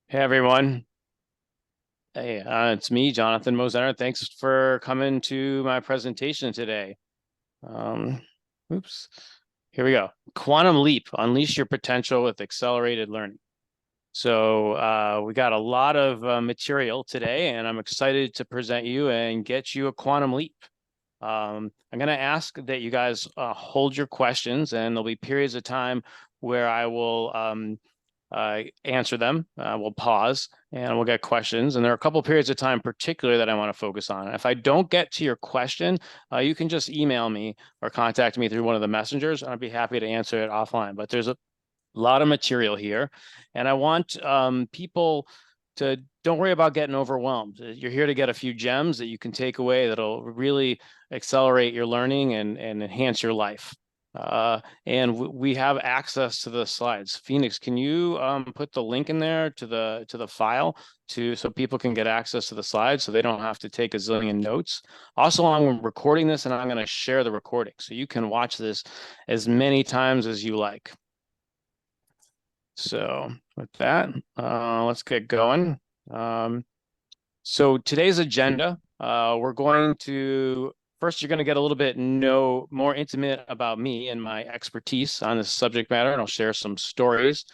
Hey everyone. Hey, it's me, Jonathan Mozenter. Thanks for coming to my presentation today. Um, oops. Here we go. Quantum Leap, unleash your potential with accelerated learning. So we got a lot of material today, and I'm excited to present you and get you a quantum leap. I'm going to ask that you guys hold your questions, and there'll be periods of time where I will answer them. We'll pause and we'll get questions. And there are a couple periods of time particularly that I want to focus on. If I don't get to your question, you can just email me or contact me through one of the messengers, and I'd be happy to answer it offline. But there's a lot of material here, and I want people to don't worry about getting overwhelmed. You're here to get a few gems that you can take away that'll really accelerate your learning and enhance your life. And we have access to the slides. Phoenix, can you put the link in there to the file so people can get access to the slides so they don't have to take a zillion notes. Also, I'm recording this and I'm going to share the recording so you can watch this as many times as you like. So with that, let's get going. So today's agenda, we're going to first, you're going to get a little bit more intimate about me and my expertise on this subject matter, and I'll share some stories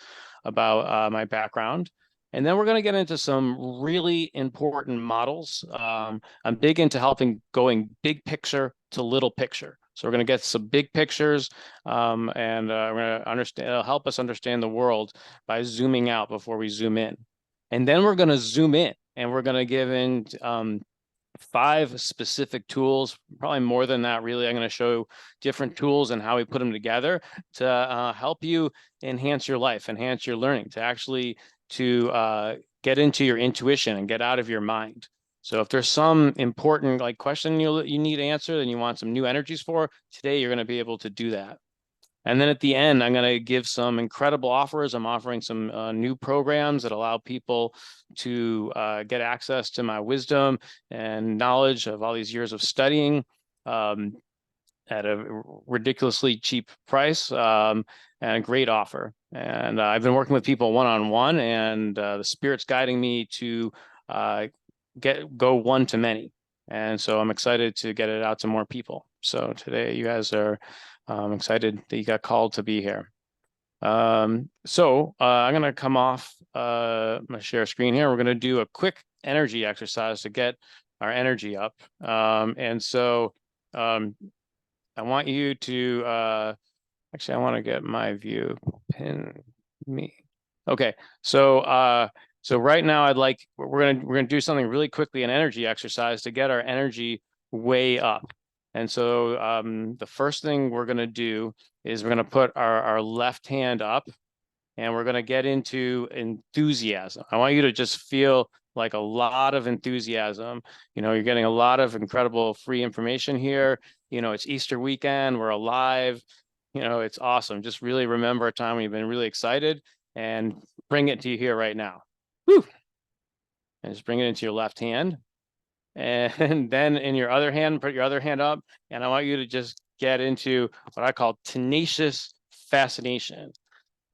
about my background. And then we're going to get into some really important models. I'm big into helping going big picture to little picture. So we're going to get some big pictures, and we're going to understand. It'll help us understand the world by zooming out before we zoom in, and then we're going to zoom in, and we're going to give in 5 specific tools, probably more than that. Really, I'm going to show different tools and how we put them together to help you enhance your life, enhance your learning, to actually get into your intuition and get out of your mind. So if there's some important question you need answered and you want some new energies for, today you're going to be able to do that. And then at the end, I'm going to give some incredible offers. I'm offering some new programs that allow people to get access to my wisdom and knowledge of all these years of studying um, at a ridiculously cheap price, and a great offer. And I've been working with people one-on-one, and the spirit's guiding me to uh, go one to many. And so I'm excited to get it out to more people. So today you guys are excited that you got called to be here. So I'm going to come off my share screen here. We're going to do a quick energy exercise to get our energy up. And so um, I want you to actually, I want to get my view. Pin me. Okay. So right now we're gonna do something really quickly, an energy exercise to get our energy way up. And so the first thing we're gonna do is we're gonna put our left hand up, and we're gonna get into enthusiasm. I want you to just feel like a lot of enthusiasm. You're getting a lot of incredible free information here. It's Easter weekend, we're alive. It's awesome. Just really remember a time when you've been really excited and bring it to you here right now. Woo! And just bring it into your left hand. And then in your other hand, put your other hand up. And I want you to just get into what I call tenacious fascination.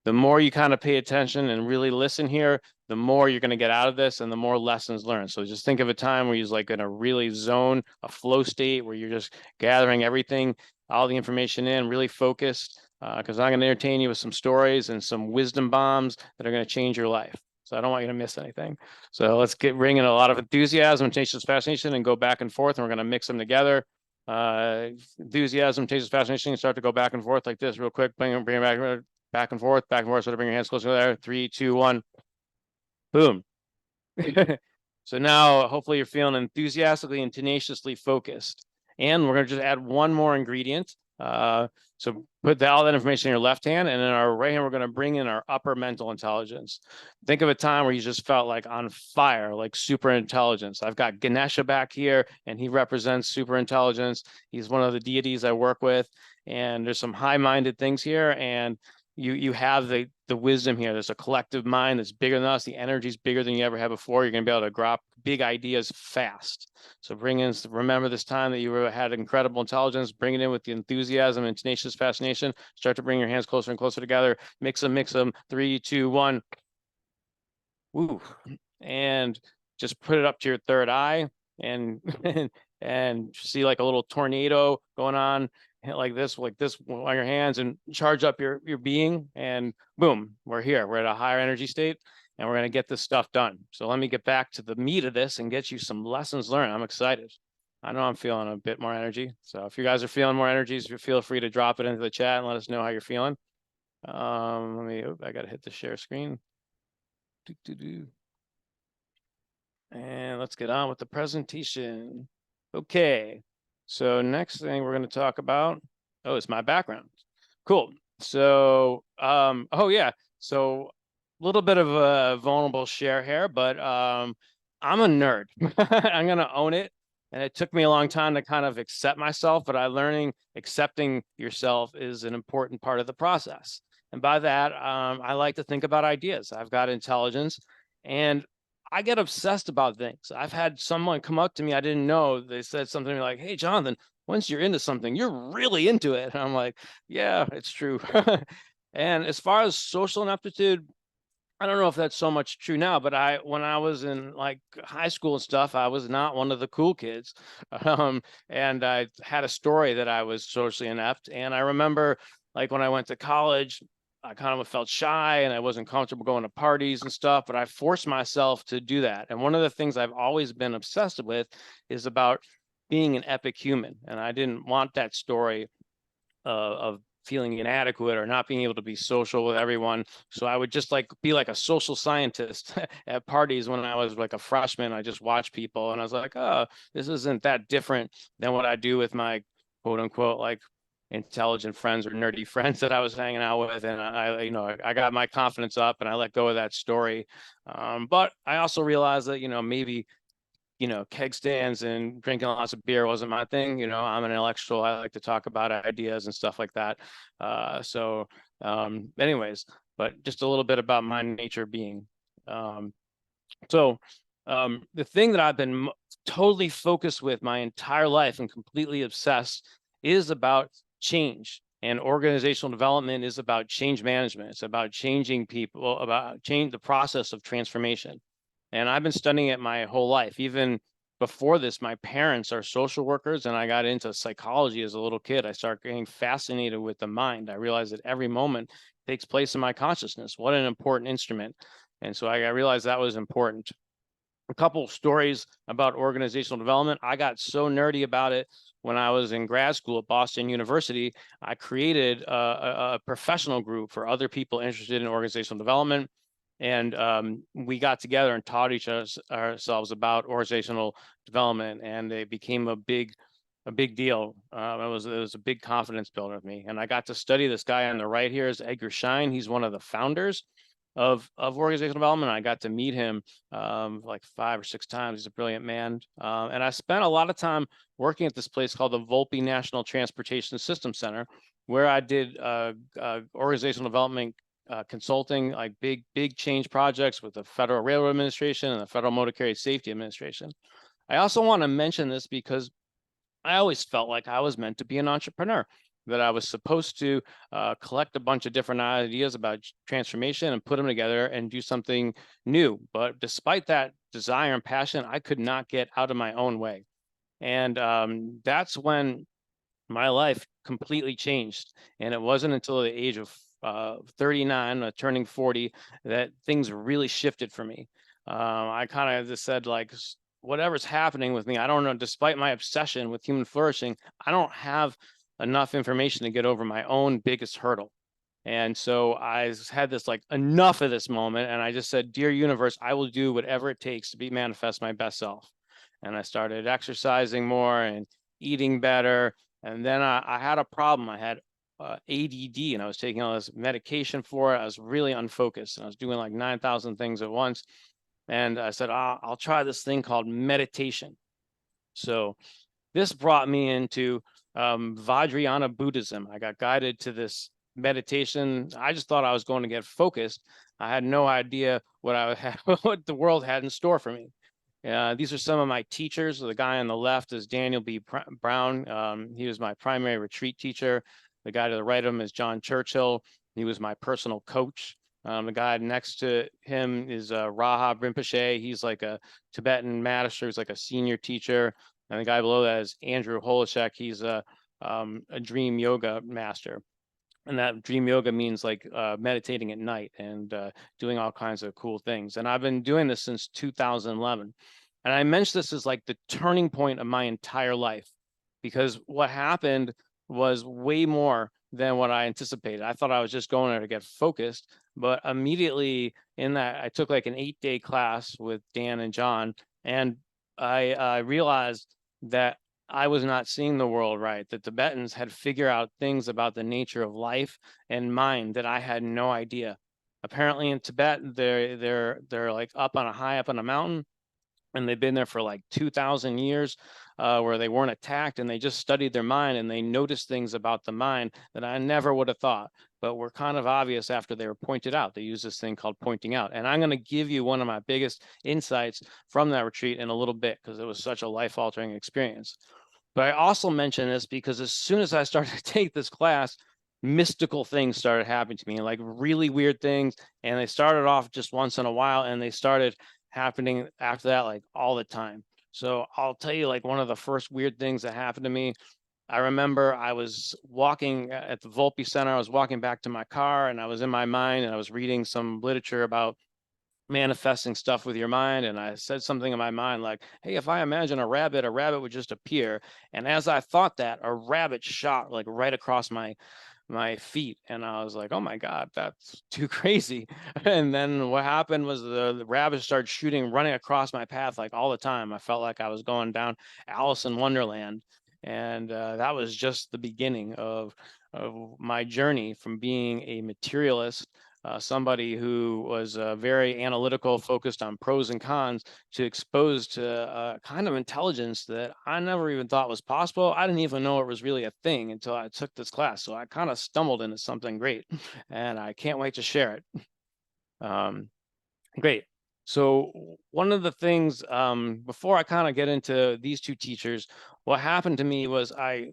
The more you kind of pay attention and really listen here, the more you're going to get out of this and the more lessons learned. So just think of a time where you're like in a really zone, a flow state where you're just gathering everything, all the information in, really focused, because I'm going to entertain you with some stories and some wisdom bombs that are going to change your life. So I don't want you to miss anything. So let's bring in a lot of enthusiasm, tenacious fascination, and go back and forth. And we're going to mix them together. Enthusiasm, tenacious fascination, start to go back and forth like this real quick. Bring it back and forth, back and forth. So to bring your hands closer there. 3, 2, 1. Boom. So now hopefully you're feeling enthusiastically and tenaciously focused. And we're going to just add one more ingredient. So put all that information in your left hand, and in our right hand, we're going to bring in our upper mental intelligence. Think of a time where you just felt like on fire, like super intelligence. I've got Ganesha back here, and he represents super intelligence. He's one of the deities I work with, and there's some high-minded things here, and you have the wisdom here. There's a collective mind that's bigger than us. The energy is bigger than you ever had before. You're going to be able to drop big ideas fast. So remember this time that you had incredible intelligence. Bring it in with the enthusiasm and tenacious fascination. Start to bring your hands closer and closer together. Mix them. 3, 2, 1. Woo, and just put it up to your third eye and and see like a little tornado going on like this on your hands, and charge up your being, and boom, we're here. We're at a higher energy state, and we're going to get this stuff done. So let me get back to the meat of this and get you some lessons learned. I'm excited. I know I'm feeling a bit more energy. So if you guys are feeling more energies, feel free to drop it into the chat and let us know how you're feeling. I got to hit the share screen. And let's get on with the presentation. Okay, so next thing we're going to talk about, oh, it's my background. Cool. So, oh yeah, so a little bit of a vulnerable share here, but I'm a nerd. I'm going to own it. And it took me a long time to kind of accept myself, but accepting yourself is an important part of the process. And by that, I like to think about ideas. I've got intelligence, and I get obsessed about things. I've had someone come up to me I didn't know. They said something like, "Hey, Jonathan, once you're into something, you're really into it." And I'm like, "Yeah, it's true." And as far as social ineptitude, I don't know if that's so much true now, but when I was in like high school and stuff, I was not one of the cool kids. And I had a story that I was socially inept. And I remember like when I went to college, I kind of felt shy and I wasn't comfortable going to parties and stuff, but I forced myself to do that. And one of the things I've always been obsessed with is about being an epic human. And I didn't want that story of feeling inadequate or not being able to be social with everyone. So I would just like be like a social scientist at parties when I was like a freshman. I just watched people and I was like, oh, this isn't that different than what I do with my quote unquote like intelligent friends or nerdy friends that I was hanging out with. And I got my confidence up and I let go of that story. But I also realized that, maybe keg stands and drinking lots of beer wasn't my thing. I'm an intellectual. I like to talk about ideas and stuff like that. Anyways, but just a little bit about my nature being. Um, the thing that I've been totally focused with my entire life and completely obsessed is about change. And organizational development is about change management. It's about changing people, about the process of transformation. And I've been studying it my whole life. Even before this, my parents are social workers, and I got into psychology as a little kid. I started getting fascinated with the mind. I realized that every moment takes place in my consciousness. What an important instrument. And so I realized that was important. A couple of stories about organizational development. I got so nerdy about it when I was in grad school at Boston University. I created a professional group for other people interested in organizational development. And we got together and taught ourselves about organizational development, and it became a big deal. It was a big confidence builder of me. And I got to study this guy on the right here is Edgar Schein. He's one of the founders of organizational development. I got to meet him like 5 or 6 times. He's a brilliant man. And I spent a lot of time working at this place called the Volpe National Transportation System Center, where I did organizational development consulting, like big change projects with the Federal Railroad Administration and the Federal Motor Carrier Safety Administration. I also want to mention this because I always felt like I was meant to be an entrepreneur, that I was supposed to collect a bunch of different ideas about transformation and put them together and do something new. But despite that desire and passion, I could not get out of my own way. And that's when my life completely changed. And it wasn't until the age of 39, turning 40, that things really shifted for me. I kind of just said, like, whatever's happening with me, I don't know, despite my obsession with human flourishing, I don't have enough information to get over my own biggest hurdle. And so I had this like enough of this moment. And I just said, dear universe, I will do whatever it takes to manifest my best self. And I started exercising more and eating better. And then I had a problem. I had ADD, and I was taking all this medication for it. I was really unfocused, and I was doing like 9,000 things at once. And I said, I'll try this thing called meditation. So this brought me into Vadana Buddhism. I got guided to this meditation. I just thought I was going to get focused. I had no idea what the world had in store for me. These are some of my teachers. The guy on the left is Daniel B. Brown. He was my primary retreat teacher. The guy to the right of him is John Churchill. He was my personal coach. The guy next to him is Rahab Rinpoche. He's like a Tibetan master. He's like a senior teacher. And the guy below that is Andrew Holacek. He's a dream yoga master. And that dream yoga means like meditating at night and doing all kinds of cool things. And I've been doing this since 2011. And I mentioned this as like the turning point of my entire life, because what happened was way more than what I anticipated. I thought I was just going there to get focused, but immediately in that, I took like an 8-day class with Dan and John, and I realized that I was not seeing the world right. The Tibetans had figured out things about the nature of life and mind that I had no idea. Apparently in Tibet, they're like up on a mountain, and they've been there for like 2,000 years, where they weren't attacked, and they just studied their mind, and they noticed things about the mind that I never would have thought, but were kind of obvious after they were pointed out. They use this thing called pointing out. And I'm going to give you one of my biggest insights from that retreat in a little bit, because it was such a life-altering experience. But I also mention this because as soon as I started to take this class, mystical things started happening to me, like really weird things. And they started off just once in a while, and they started happening after that, like all the time. So I'll tell you, like one of the first weird things that happened to me. I remember I was walking at the Volpe Center. I was walking back to my car, and I was in my mind, and I was reading some literature about manifesting stuff with your mind. And I said something in my mind like, hey, if I imagine a rabbit would just appear. And as I thought that, a rabbit shot like right across my feet, and I was like, oh my God, that's too crazy. And then what happened was the rabbit started shooting, running across my path like all the time. I felt like I was going down Alice in Wonderland. And that was just the beginning of my journey from being a materialist, somebody who was very analytical, focused on pros and cons, to exposed to a kind of intelligence that I never even thought was possible. I didn't even know it was really a thing until I took this class. So I kind of stumbled into something great, and I can't wait to share it. Great. So one of the things, before I kind of get into these two teachers, what happened to me was I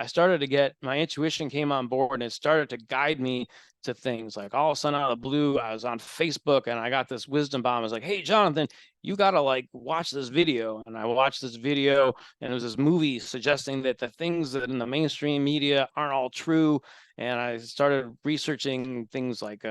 started to get, my intuition came on board, and it started to guide me to things. Like all of a sudden out of the blue, I was on Facebook, and I got this wisdom bomb. I was like, hey, Jonathan, you got to like watch this video. And I watched this video, and it was this movie suggesting that the things that in the mainstream media aren't all true. And I started researching things like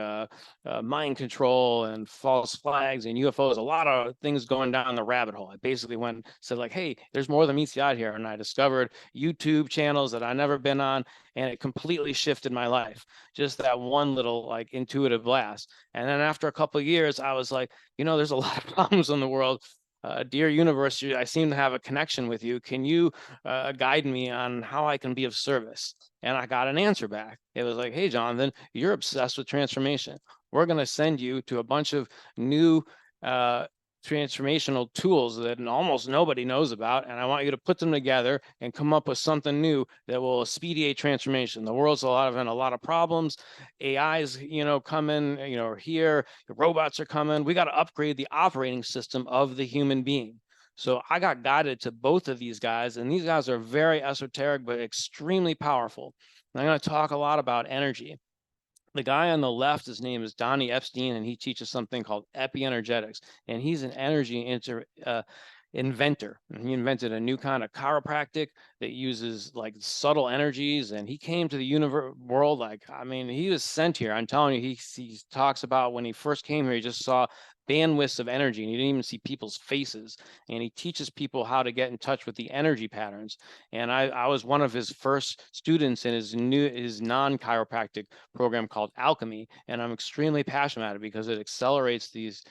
mind control and false flags and UFOs, a lot of things going down the rabbit hole. I basically said like, hey, there's more than meets the eye here. And I discovered YouTube channels that I've never been on, and it completely shifted my life. Just that one little like intuitive blast. And then after a couple of years, I was like, there's a lot of problems in the world. Dear universe, I seem to have a connection with you. Can you guide me on how I can be of service? And I got an answer back. It was like, hey, Jonathan, you're obsessed with transformation. We're going to send you to a bunch of new transformational tools that almost nobody knows about. And I want you to put them together and come up with something new that will expedite transformation. The world's in a lot of problems. AIs, coming, are here. Robots are coming. We got to upgrade the operating system of the human being. So I got guided to both of these guys, and these guys are very esoteric, but extremely powerful. And I'm going to talk a lot about energy. The guy on the left, his name is Donnie Epstein, and he teaches something called epienergetics, and he's an energy inventor. And he invented a new kind of chiropractic that uses like subtle energies, and he came to the world like, he was sent here. I'm telling you, he talks about when he first came here, he just saw bandwidths of energy, and you didn't even see people's faces. And he teaches people how to get in touch with the energy patterns. And I was one of his first students in his non-chiropractic program called Alchemy. And I'm extremely passionate about it because it accelerates these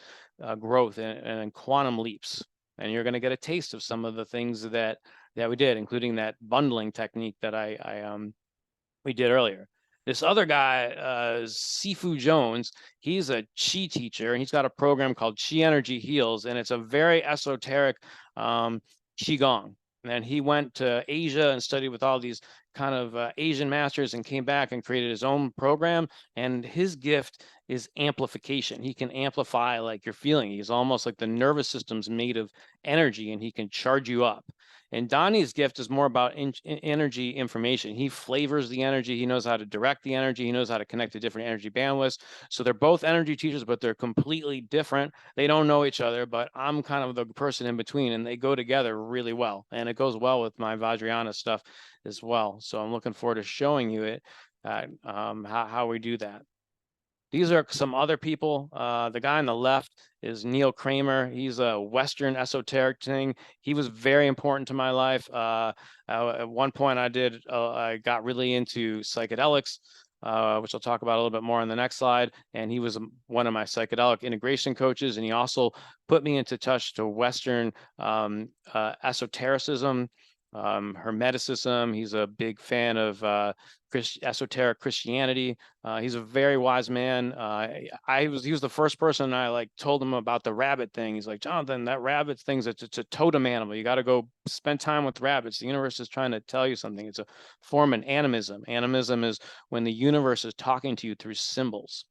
growth and quantum leaps. And you're going to get a taste of some of the things that we did, including that bundling technique that we did earlier. This other guy, Sifu Jones, he's a Qi teacher, and he's got a program called Qi Energy Heals, and it's a very esoteric Qigong. And he went to Asia and studied with all these kind of Asian masters, and came back and created his own program. And his gift is amplification. He can amplify like your feeling. He's almost like the nervous system's made of energy, and he can charge you up. And Donnie's gift is more about energy information. He flavors the energy. He knows how to direct the energy. He knows how to connect to different energy bandwidths. So they're both energy teachers, but they're completely different. They don't know each other, but I'm kind of the person in between, and they go together really well. And it goes well with my Vajrayana stuff as well. So I'm looking forward to showing you it, how we do that. These are some other people. The guy on the left is Neil Kramer. He's a Western esoteric thing. He was very important to my life. At one point I got really into psychedelics, which I'll talk about a little bit more on the next slide. And he was one of my psychedelic integration coaches. And he also put me into touch to Western esotericism, Hermeticism. He's a big fan of esoteric Christianity. He's a very wise man. He was the first person I told him about the rabbit thing. He's like, Jonathan, that rabbit thing's it's a totem animal. You got to go spend time with rabbits. The universe is trying to tell you something. It's a form of animism. Animism is when the universe is talking to you through symbols.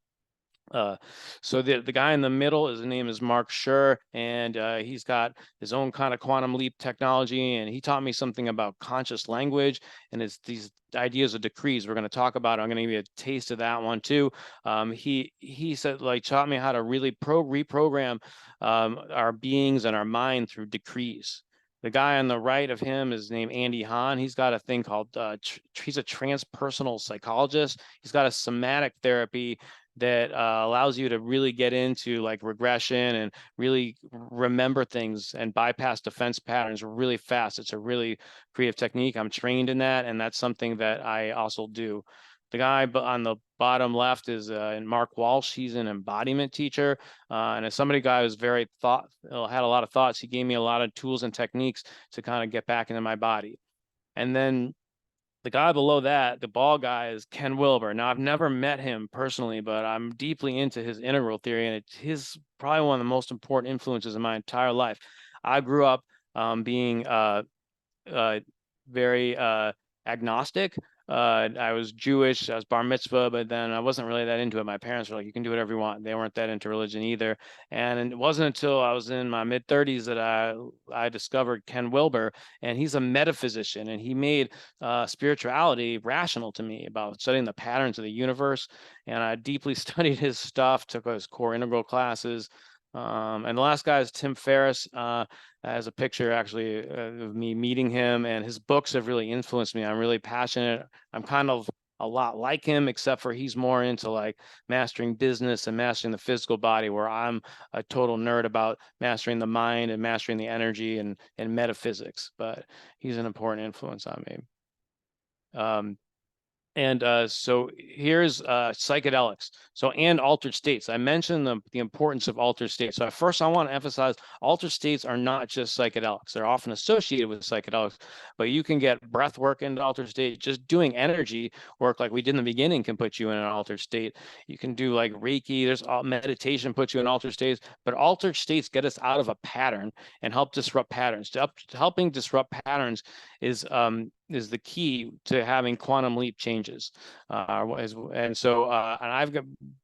So the guy in the middle, his name is Mark Schur, and he's got his own kind of quantum leap technology, and he taught me something about conscious language, and it's these ideas of decrees we're going to talk about. I'm going to give you a taste of that one too. He said, taught me how to really reprogram our beings and our mind through decrees. The guy on the right of him is named Andy Hahn. He's got a thing called, he's a transpersonal psychologist. He's got a somatic therapy that allows you to really get into regression and really remember things and bypass defense patterns really fast. It's a really creative technique. I'm trained in that, and that's something that I also do. The guy on the bottom left is Mark Walsh. He's an embodiment teacher, and as guy who's very had a lot of thoughts, he gave me a lot of tools and techniques to kind of get back into my body. And then the guy below that, the bald guy, is Ken Wilber. Now, I've never met him personally, but I'm deeply into his integral theory, and it's probably one of the most important influences in my entire life. I grew up being very agnostic. I was Jewish. I was bar mitzvah, but then I wasn't really that into it. My parents were like, you can do whatever you want. They weren't that into religion either. And it wasn't until I was in my mid-30s that I discovered Ken Wilber, and he's a metaphysician, and he made spirituality rational to me about studying the patterns of the universe. And I deeply studied his stuff, took his core integral classes. And the last guy is Tim Ferriss. As a picture actually of me meeting him, and his books have really influenced me. I'm really passionate. I'm kind of a lot like him, except for he's more into mastering business and mastering the physical body, where I'm a total nerd about mastering the mind and mastering the energy and metaphysics. But he's an important influence on me. So here's psychedelics. And altered states. I mentioned the importance of altered states. So first I want to emphasize altered states are not just psychedelics. They're often associated with psychedelics, but you can get breath work into altered state. Just doing energy work like we did in the beginning can put you in an altered state. You can do Reiki. There's meditation puts you in altered states, but altered states get us out of a pattern and help disrupt patterns. Helping disrupt patterns is the key to having quantum leap changes. And I've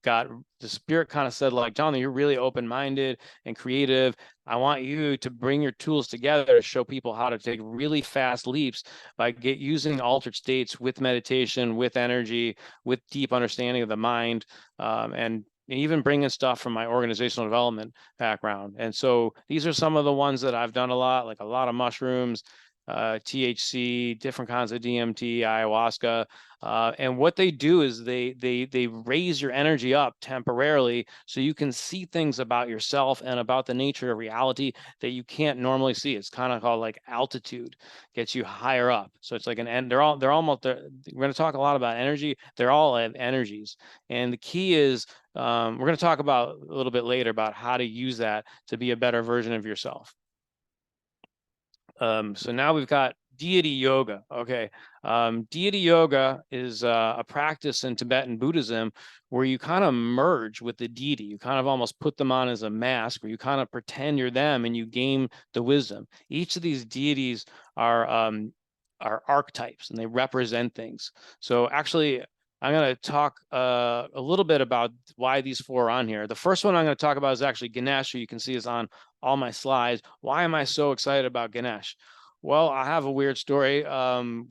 got the spirit kind of said, Jonathan, you're really open-minded and creative. I want you to bring your tools together to show people how to take really fast leaps by using altered states with meditation, with energy, with deep understanding of the mind, and even bringing stuff from my organizational development background. And so these are some of the ones that I've done a lot, a lot of mushrooms, THC, different kinds of DMT, ayahuasca, and what they do is they raise your energy up temporarily so you can see things about yourself and about the nature of reality that you can't normally see. It's kind of called altitude, gets you higher up. So it's we're going to talk a lot about energy. They're all energies, and the key is we're going to talk about a little bit later about how to use that to be a better version of yourself. So now we've got Deity Yoga. Okay. Deity Yoga is a practice in Tibetan Buddhism where you kind of merge with the deity. You kind of almost put them on as a mask, where you kind of pretend you're them and you gain the wisdom. Each of these deities are archetypes, and they represent things. So actually, I'm going to talk a little bit about why these four are on here. The first one I'm going to talk about is actually Ganesh, who you can see is on all my slides. Why am I so excited about Ganesh? Well, I have a weird story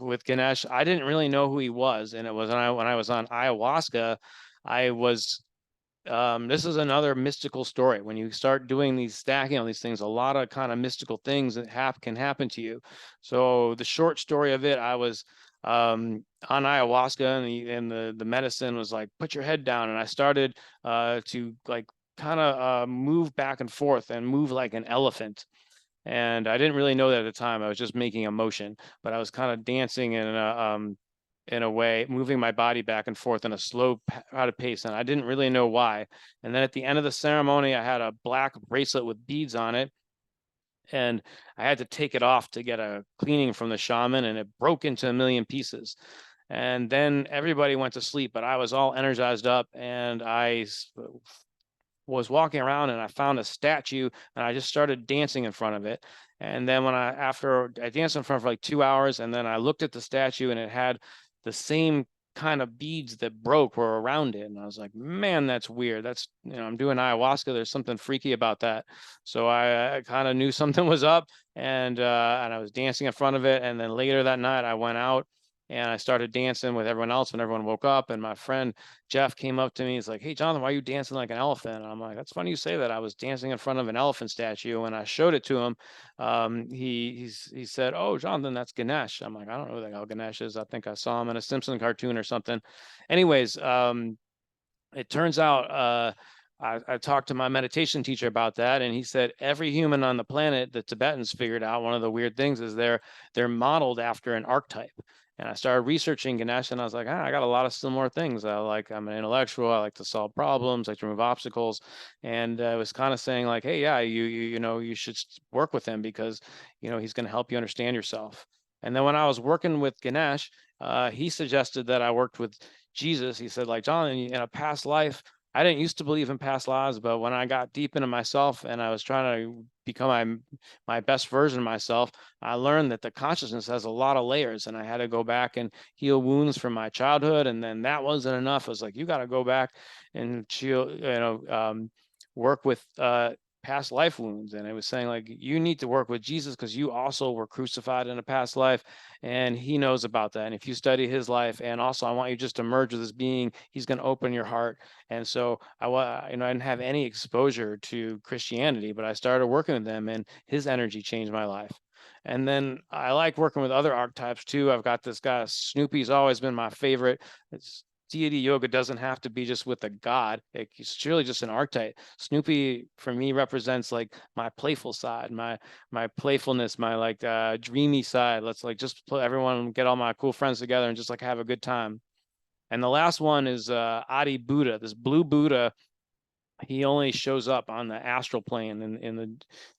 with Ganesh. I didn't really know who he was, and it was when I was on ayahuasca. I was this is another mystical story. When you start doing these stacking on these things, a lot of kind of mystical things that can happen to you. So the short story of it, I was on ayahuasca, and the medicine was like, put your head down, and I started to like kind of move back and forth and move like an elephant. And I didn't really know that at the time. I was just making a motion, but I was kind of dancing in a way, moving my body back and forth in a slow out of pace. And I didn't really know why. And then at the end of the ceremony, I had a black bracelet with beads on it. And I had to take it off to get a cleaning from the shaman, and it broke into a million pieces. And then everybody went to sleep, but I was all energized up, and I was walking around, and I found a statue, and I just started dancing in front of it. And then after I danced in front for like 2 hours, and then I looked at the statue, and it had the same kind of beads that broke were around it. And I was like, man, that's weird. That's, I'm doing ayahuasca. There's something freaky about that. So I kind of knew something was up, and I was dancing in front of it. And then later that night I went out and I started dancing with everyone else when everyone woke up. And my friend Jeff came up to me. He's like, "Hey, Jonathan, why are you dancing like an elephant?" And I'm like, "That's funny you say that. I was dancing in front of an elephant statue." And I showed it to him. He said, "Oh, Jonathan, that's Ganesh." I'm like, "I don't know who the hell Ganesh is. I think I saw him in a Simpson cartoon or something." Anyways, it turns out I talked to my meditation teacher about that, and he said every human on the planet, the Tibetans figured out, one of the weird things is they're modeled after an archetype. And I started researching Ganesh, and I was like, I got a lot of similar things. I'm an intellectual. I like to solve problems, I like to remove obstacles. And I was kind of saying like, hey, yeah, you should work with him because, he's going to help you understand yourself. And then when I was working with Ganesh, he suggested that I worked with Jesus. He said, like, John, in a past life, I didn't used to believe in past lives, but when I got deep into myself and I was trying to become my best version of myself, I learned that the consciousness has a lot of layers, and I had to go back and heal wounds from my childhood. And then that wasn't enough. I was like, you got to go back and work with past life wounds. And it was saying like, you need to work with Jesus because you also were crucified in a past life, and he knows about that. And if you study his life, and also I want you just to merge with this being, he's going to open your heart. And so I didn't have any exposure to Christianity, but I started working with them, and his energy changed my life. And then I like working with other archetypes too. I've got this guy, Snoopy's always been my favorite. Deity Yoga doesn't have to be just with a god. It's really just an archetype. Snoopy for me represents like my playful side, my playfulness, my like dreamy side. Let's like just everyone get all my cool friends together and just like have a good time. And the last one is Adi Buddha, this blue Buddha. He only shows up on the astral plane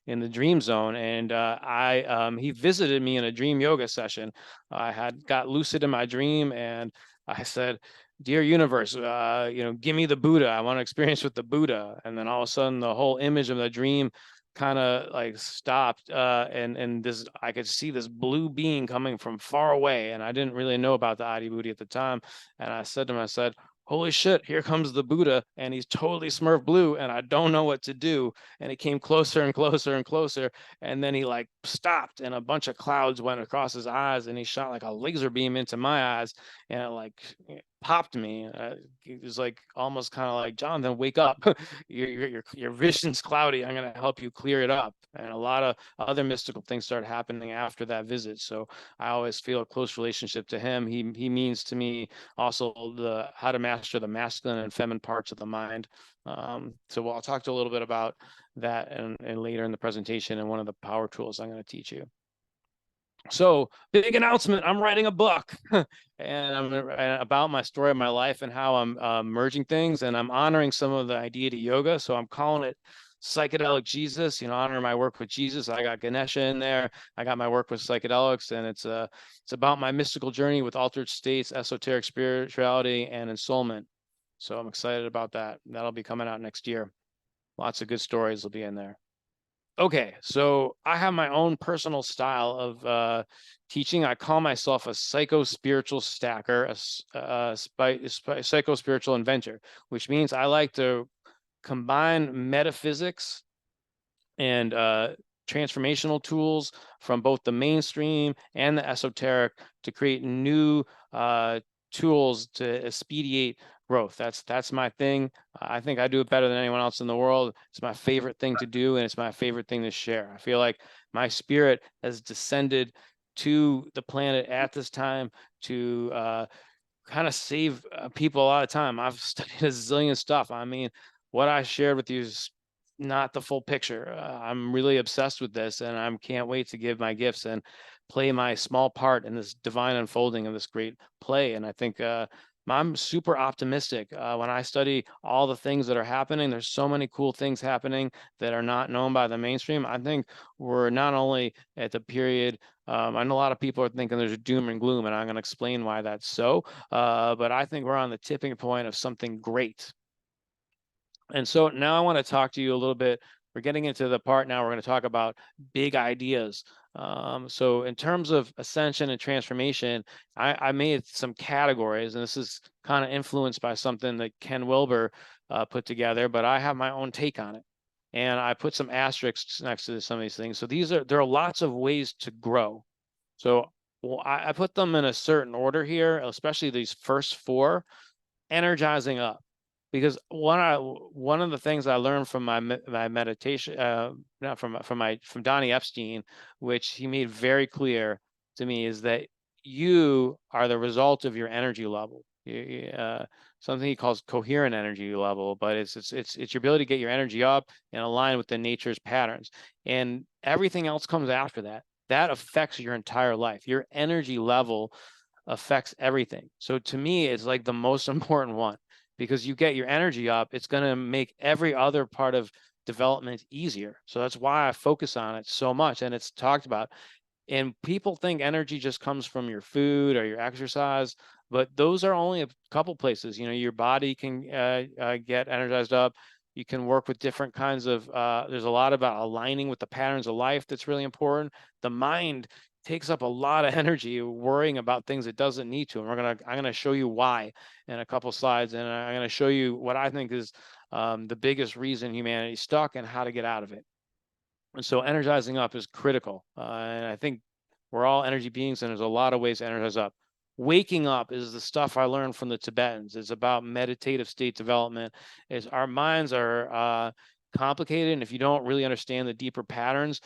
in the dream zone. And he visited me in a dream yoga session. I had got lucid in my dream, and I said, "Dear universe, give me the Buddha. I want to experience with the Buddha." And then all of a sudden, the whole image of the dream kind of like stopped, and this I could see this blue being coming from far away, and I didn't really know about the Adi Buddha at the time. And I said to him, I said, "Holy shit, here comes the Buddha, and he's totally Smurf blue, and I don't know what to do." And he came closer and closer and closer, and then he like stopped, and a bunch of clouds went across his eyes, and he shot like a laser beam into my eyes, and it like popped me. It was like almost kind of like, "Jonathan, wake up. Your vision's cloudy. I'm gonna help you clear it up." And a lot of other mystical things started happening after that visit. So I always feel a close relationship to him. He means to me also the how to master the masculine and feminine parts of the mind. So I'll talk to a little bit about that and later in the presentation, and one of the power tools I'm going to teach you. So big announcement, I'm writing a book and I'm about my story of my life and how I'm merging things, and I'm honoring some of the Deity Yoga. So I'm calling it Psychedelic Jesus, honoring my work with Jesus. I got Ganesha in there. I got my work with psychedelics, and it's about my mystical journey with altered states, esoteric spirituality, and ensoulment. So I'm excited about that. That'll be coming out next year. Lots of good stories will be in there. Okay, so I have my own personal style of teaching. I call myself a psychospiritual stacker, a psychospiritual inventor, which means I like to combine metaphysics and transformational tools from both the mainstream and the esoteric to create new tools to expedite growth. That's my thing. I think I do it better than anyone else in the world. It's my favorite thing to do, and it's my favorite thing to share. I feel like my spirit has descended to the planet at this time to kind of save people a lot of time. I've studied a zillion stuff. I mean, what I shared with you is not the full picture. I'm really obsessed with this, and I can't wait to give my gifts and play my small part in this divine unfolding of this great play. And I think I'm super optimistic when I study all the things that are happening. There's so many cool things happening that are not known by the mainstream. I think we're not only at the period. I know a lot of people are thinking there's a doom and gloom, and I'm going to explain why that's so. But I think we're on the tipping point of something great. And so now I want to talk to you a little bit. We're getting into the part now we're going to talk about big ideas. So in terms of ascension and transformation, I made some categories, and this is kind of influenced by something that Ken Wilber put together, but I have my own take on it. And I put some asterisks next to some of these things. So there are lots of ways to grow. So I put them in a certain order here, especially these first four. Energizing up, because one of the things I learned from my meditation, not from Donnie Epstein, which he made very clear to me, is that you are the result of your energy level. Something he calls coherent energy level, but it's your ability to get your energy up and align with the nature's patterns, and everything else comes after that. That affects your entire life. Your energy level affects everything. So to me, it's like the most important one, because you get your energy up, it's going to make every other part of development easier. So that's why I focus on it so much. And it's talked about. And people think energy just comes from your food or your exercise, but those are only a couple places. You know, your body can get energized up. You can work with different kinds of, there's a lot about aligning with the patterns of life that's really important. The mind takes up a lot of energy worrying about things it doesn't need to. And I'm gonna show you why in a couple slides. And I'm gonna show you what I think is the biggest reason humanity's stuck and how to get out of it. And so energizing up is critical. And I think we're all energy beings, and there's a lot of ways to energize up. Waking up is the stuff I learned from the Tibetans. It's about meditative state development. Is our minds are complicated, and if you don't really understand the deeper patterns,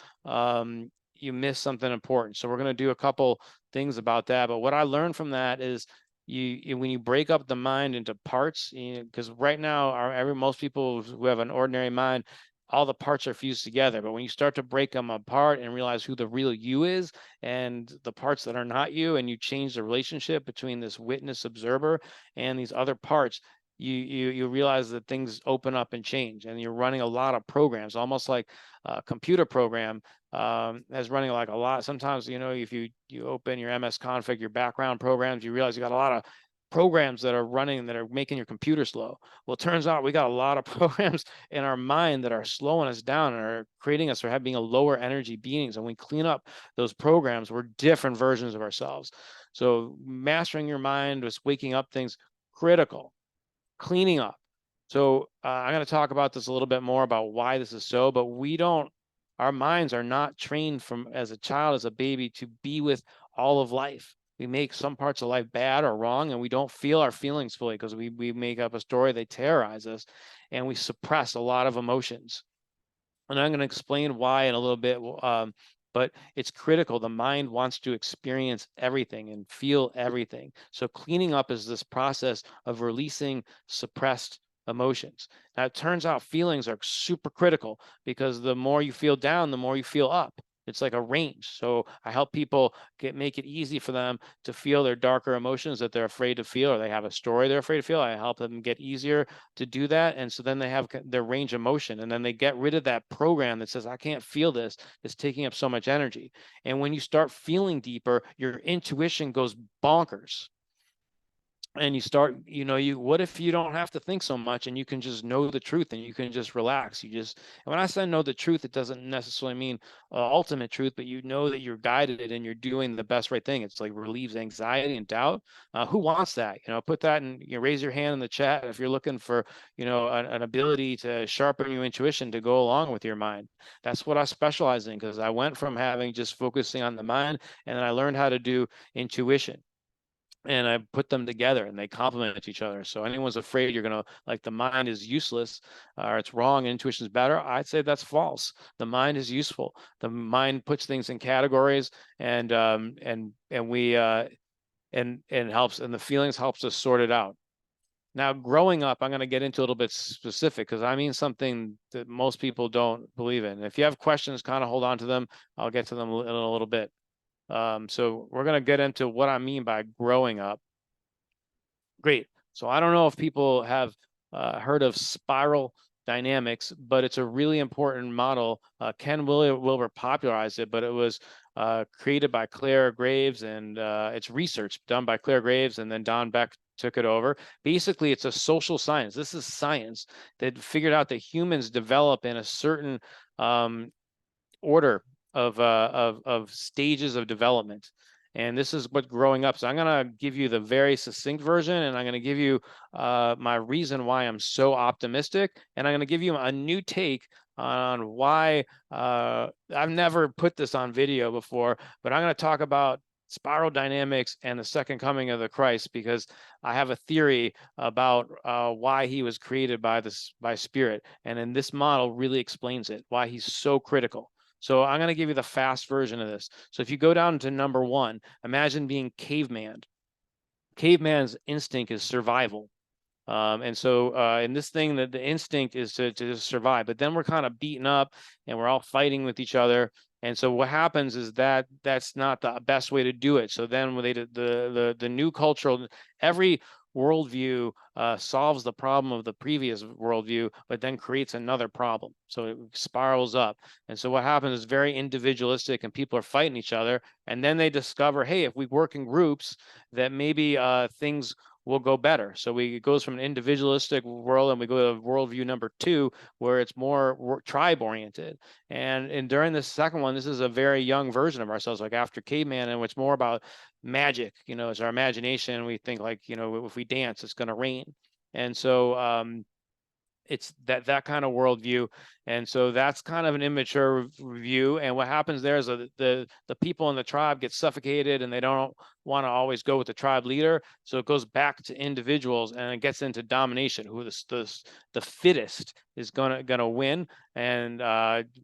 you miss something important. So we're going to do a couple things about that. But what I learned from that is when you break up the mind into parts, because right now most people who have an ordinary mind, all the parts are fused together. But when you start to break them apart and realize who the real you is and the parts that are not you, and you change the relationship between this witness observer and these other parts, you realize that things open up and change, and you're running a lot of programs, almost like a computer program as running like a lot. Sometimes, if you open your MS config, your background programs, you realize you got a lot of programs that are running that are making your computer slow. Well, it turns out we got a lot of programs in our mind that are slowing us down and are creating us for being a lower energy beings. And when we clean up those programs, we're different versions of ourselves. So mastering your mind, just waking up things, critical. Cleaning up. So I'm going to talk about this a little bit more about why this is so, but our minds are not trained from as a child, as a baby, to be with all of life. We make some parts of life bad or wrong, and we don't feel our feelings fully because we make up a story, they terrorize us, and we suppress a lot of emotions. And I'm going to explain why in a little bit, but it's critical. The mind wants to experience everything and feel everything. So cleaning up is this process of releasing suppressed emotions. Now, it turns out feelings are super critical, because the more you feel down, the more you feel up. It's like a range. So I help people make it easy for them to feel their darker emotions that they're afraid to feel, or they have a story they're afraid to feel. I help them get easier to do that. And so then they have their range of motion, and then they get rid of that program that says, I can't feel this. It's taking up so much energy. And when you start feeling deeper, your intuition goes bonkers. and you start, what if you don't have to think so much and you can just know the truth and you can just relax? And when I say know the truth, it doesn't necessarily mean ultimate truth, but you know that you're guided and you're doing the best right thing. It's like relieves anxiety and doubt. Who wants that? Put that in, raise your hand in the chat if you're looking for, an ability to sharpen your intuition to go along with your mind. That's what I specialize in, because I went from having just focusing on the mind, and then I learned how to do intuition, and I put them together and they complement each other. So anyone's afraid you're going to, like, the mind is useless or it's wrong and intuition is better, I'd say that's false. The mind is useful. The mind puts things in categories, and we and helps, and the feelings helps us sort it out. Now, growing up, I'm going to get into a little bit specific, because I mean something that most people don't believe in. If you have questions, kind of hold on to them. I'll get to them in a little bit. So we're going to get into what I mean by growing up. Great. So I don't know if people have heard of spiral dynamics, but it's a really important model. Ken Wilber popularized it, but it was created by Claire Graves, and it's research done by Claire Graves, and then Don Beck took it over. Basically, it's a social science. This is science that figured out that humans develop in a certain order of stages of development. And this is what growing up. So I'm going to give you the very succinct version, and I'm going to give you my reason why I'm so optimistic. And I'm going to give you a new take on why I've never put this on video before, but I'm going to talk about spiral dynamics and the second coming of the Christ, because I have a theory about why he was created by spirit. And then this model really explains it, why he's so critical. So I'm going to give you the fast version of this. So if you go down to number 1, imagine being caveman. Caveman's instinct is survival. And so in this thing, that the instinct is to survive, but then we're kind of beaten up and we're all fighting with each other. And so what happens is that that's not the best way to do it. So then when they did the new cultural, every worldview solves the problem of the previous worldview, but then creates another problem. So it spirals up. And so what happens is very individualistic, and people are fighting each other. And then they discover, hey, if we work in groups, that maybe things will go better. So it goes from an individualistic world, and we go to worldview number 2, where it's more tribe oriented. And during this second one, this is a very young version of ourselves, like after caveman, and it's more about magic. It's our imagination. We think, like, if we dance, it's going to rain. And so it's that kind of worldview. And so that's kind of an immature view. And what happens there is the people in the tribe get suffocated, and they don't want to always go with the tribe leader. So it goes back to individuals, and it gets into domination, who the fittest is gonna win, and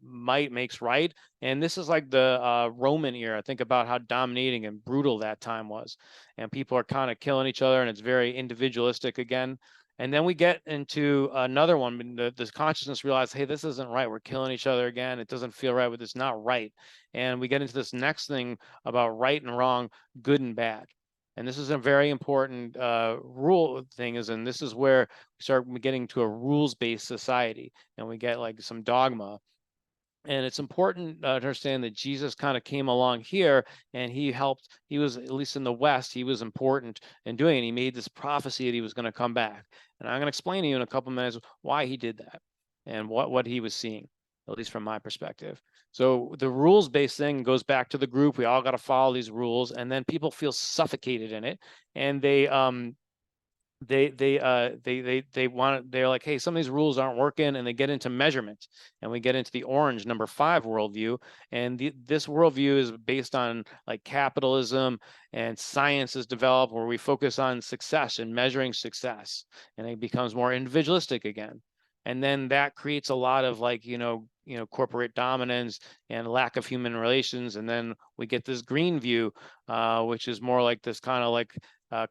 might makes right. And this is like the Roman era. Think about how dominating and brutal that time was. And people are kind of killing each other, and it's very individualistic again. And then we get into another one. The consciousness realized, hey, this isn't right. We're killing each other again. It doesn't feel right. It's not right. And we get into this next thing about right and wrong, good and bad. And this is a very important rule thing, and this is where we start getting to a rules-based society, and we get like some dogma. And it's important to understand that Jesus kind of came along here, and he was, at least in the West, he was important in doing it. He made this prophecy that he was going to come back. And I'm going to explain to you in a couple of minutes why he did that and what he was seeing, at least from my perspective. So the rules-based thing goes back to the group. We all got to follow these rules, and then people feel suffocated in it, and they're like, hey, some of these rules aren't working, and they get into measurement, and we get into the orange number 5 worldview. And this worldview is based on like capitalism, and science is developed where we focus on success and measuring success, and it becomes more individualistic again. And then that creates a lot of like, corporate dominance and lack of human relations. And then we get this green view, which is more like this kind of like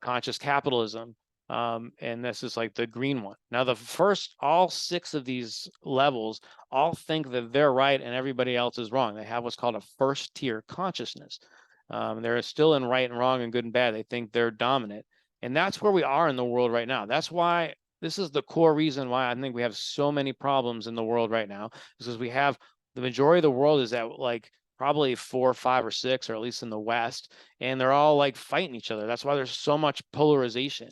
conscious capitalism. And this is like the green one. Now, all 6 of these levels all think that they're right and everybody else is wrong. They have what's called a first tier consciousness. They're still in right and wrong and good and bad. They think they're dominant. And that's where we are in the world right now. That's why this is the core reason why I think we have so many problems in the world right now, is because we have the majority of the world is at like probably 4, 5, or 6, or at least in the West, and they're all like fighting each other. That's why there's so much polarization.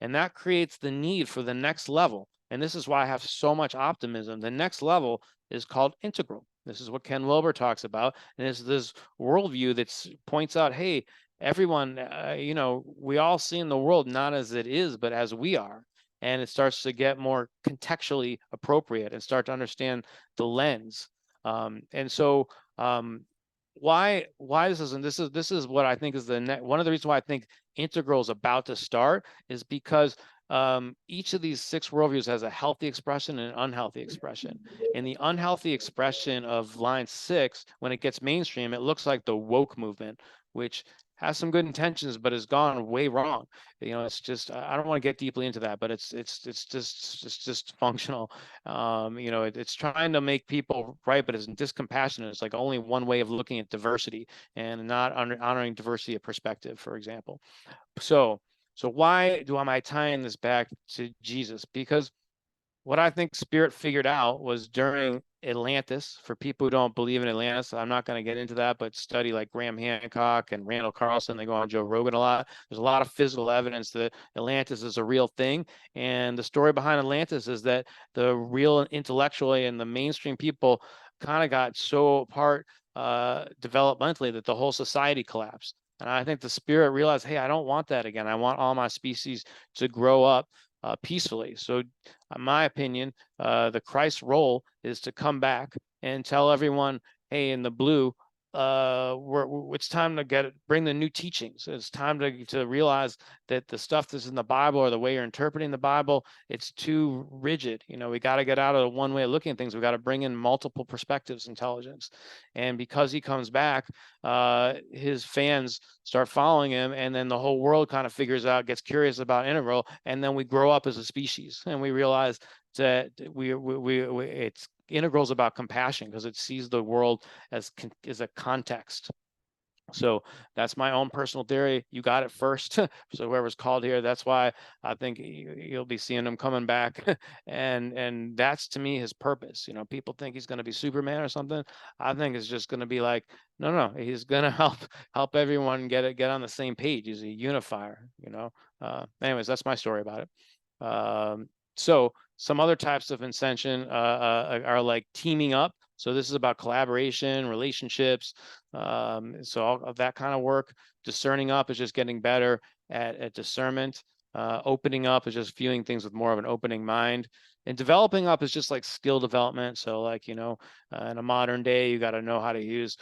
And that creates the need for the next level. And this is why I have so much optimism. The next level is called integral. This is what Ken Wilber talks about. And it's this worldview that points out, hey, everyone, you know, we all see in the world not as it is, but as we are. And it starts to get more contextually appropriate and start to understand the lens. And so why this is what I think is one of the reasons why I think integral is about to start is because each of these 6 worldviews has a healthy expression and an unhealthy expression. And the unhealthy expression of line 6, when it gets mainstream, it looks like the woke movement, which has some good intentions, but has gone way wrong. You know, it's just, I don't want to get deeply into that, but it's just functional. You know, it's trying to make people right, but it's discompassionate. It's like only one way of looking at diversity and not honoring diversity of perspective, for example. So why am I tying this back to Jesus? Because what I think Spirit figured out was during Atlantis, for people who don't believe in Atlantis, I'm not going to get into that, but study like Graham Hancock and Randall Carlson, they go on Joe Rogan a lot. There's a lot of physical evidence that Atlantis is a real thing. And the story behind Atlantis is that the real intellectually and the mainstream people kind of got so apart developmentally that the whole society collapsed. And I think the Spirit realized, hey, I don't want that again. I want all my species to grow up peacefully. So in my opinion, the Christ role is to come back and tell everyone, hey, in the blue, it's time to bring the new teachings. It's time to realize that the stuff that's in the Bible or the way you're interpreting the Bible, it's too rigid. You know, we got to get out of the one way of looking at things. We got to bring in multiple perspectives, intelligence. And because he comes back, his fans start following him, and then the whole world kind of figures out, gets curious about integral, and then we grow up as a species, and we realize that it's integrals about compassion because it sees the world as a context. So that's my own personal theory. You got it first. So whoever's called here, that's why I think you'll be seeing him coming back. and that's to me his purpose. You know, people think he's going to be Superman or something. I think it's just going to be like, no, he's going to help everyone get on the same page. He's a unifier, you know. Anyways, that's my story about it. So some other types of ascension are like teaming up. So this is about collaboration, relationships. So all of that kind of work. Discerning up is just getting better at discernment. Opening up is just viewing things with more of an opening mind. And developing up is just like skill development. So like, you know, in a modern day, you got to know how to use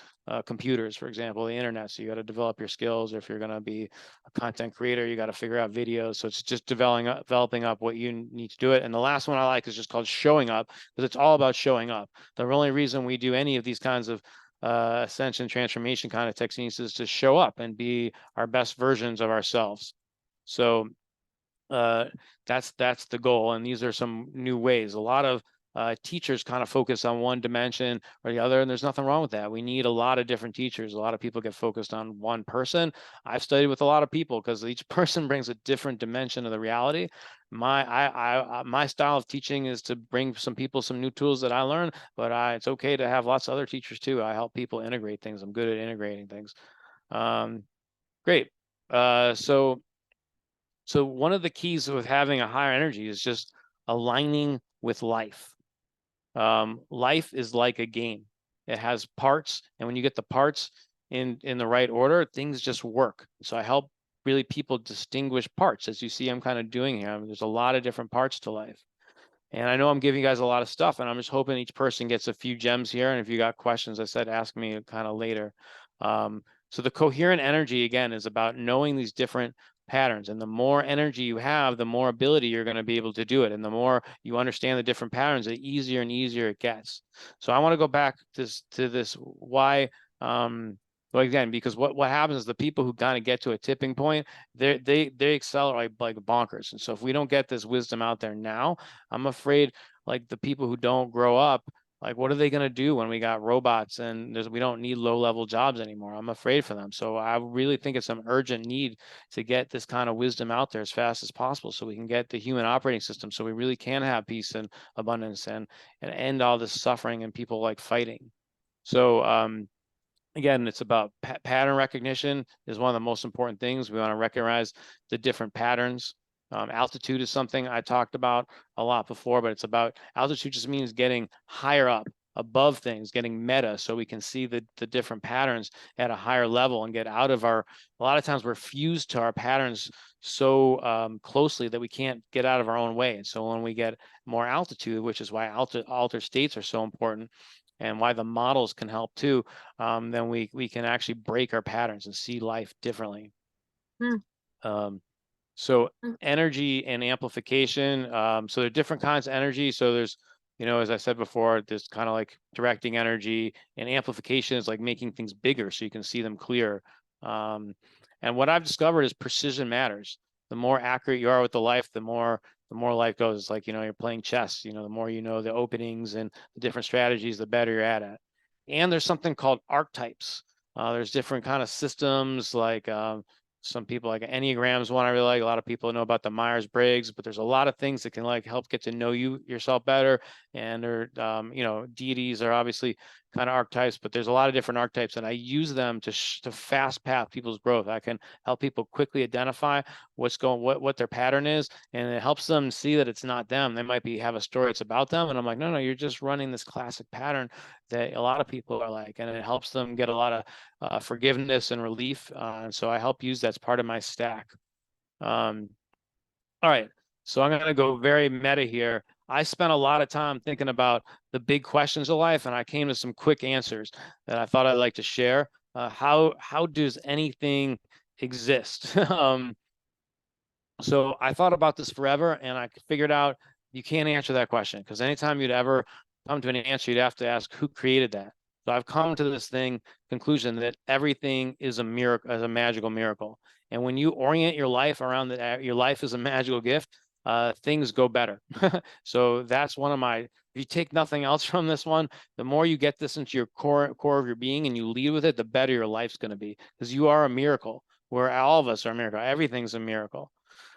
computers, for example, the internet. So you got to develop your skills. Or if you're going to be a content creator, you got to figure out videos. So it's just developing up what you need to do it. And the last one I like is just called showing up, because it's all about showing up. The only reason we do any of these kinds of ascension transformation kind of techniques is to show up and be our best versions of ourselves. So that's the goal. And these are some new ways. A lot of teachers kind of focus on one dimension or the other, and there's nothing wrong with that. We need a lot of different teachers. A lot of people get focused on one person. I've studied with a lot of people because each person brings a different dimension of the reality. My style of teaching is to bring some people some new tools that I learn, but it's okay to have lots of other teachers too. I help people integrate things. I'm good at integrating things. Great. So one of the keys with having a higher energy is just aligning with life. Life is like a game. It has parts, and when you get the parts in the right order, things just work. So I help really people distinguish parts, as you see I'm kind of doing here. I mean, there's a lot of different parts to life. And I know I'm giving you guys a lot of stuff, and I'm just hoping each person gets a few gems here. And if you got questions, I said, ask me kind of later. So the coherent energy, again, is about knowing these different patterns. And the more energy you have, the more ability you're going to be able to do it. And the more you understand the different patterns, the easier and easier it gets. So I want to go back to this why. Well, again, because what happens is the people who kind of get to a tipping point, they accelerate like bonkers. And so if we don't get this wisdom out there now, I'm afraid like the people who don't grow up, like what are they going to do when we got robots and we don't need low-level jobs anymore? I'm afraid for them. So I really think it's an urgent need to get this kind of wisdom out there as fast as possible so we can get the human operating system so we really can have peace and abundance and end all this suffering and people like fighting. So again, it's about pattern recognition is one of the most important things. We want to recognize the different patterns. Altitude is something I talked about a lot before, but it's about altitude just means getting higher up above things, getting meta, so we can see the different patterns at a higher level and get out of our, a lot of times we're fused to our patterns so closely that we can't get out of our own way. And so when we get more altitude, which is why altered states are so important and why the models can help too, then we can actually break our patterns and see life differently. Mm. So Mm. energy and amplification. So there are different kinds of energy. So there's, as I said before, there's kind of like directing energy, and amplification is like making things bigger so you can see them clear. Um, and what I've discovered is precision matters. The more accurate you are with the life, the more life goes. It's like, you're playing chess, the more you know the openings and the different strategies, the better you're at it. And there's something called archetypes. There's different kind of systems like some people like Enneagrams one I really like. A lot of people know about the Myers-Briggs, but there's a lot of things that can like help get to know yourself better. And deities are obviously kind of archetypes, but there's a lot of different archetypes, and I use them to fast path people's growth. I can help people quickly identify what their pattern is, and it helps them see that it's not them. They might have a story it's about them, and I'm like, no, you're just running this classic pattern that a lot of people are like, and it helps them get a lot of forgiveness and relief. And so I help use that's part of my stack. All right. So I'm going to go very meta here. I spent a lot of time thinking about the big questions of life, and I came to some quick answers that I thought I'd like to share. How does anything exist? So I thought about this forever, and I figured out you can't answer that question, because anytime you'd ever come to an answer, you'd have to ask who created that. So I've come to this conclusion that everything is a miracle, as a magical miracle. And when you orient your life around your life is a magical gift, things go better. So that's one of my, if you take nothing else from this one, the more you get this into your core of your being and you lead with it, the better your life's going to be, because you are a miracle. Where all of us are a miracle. Everything's a miracle.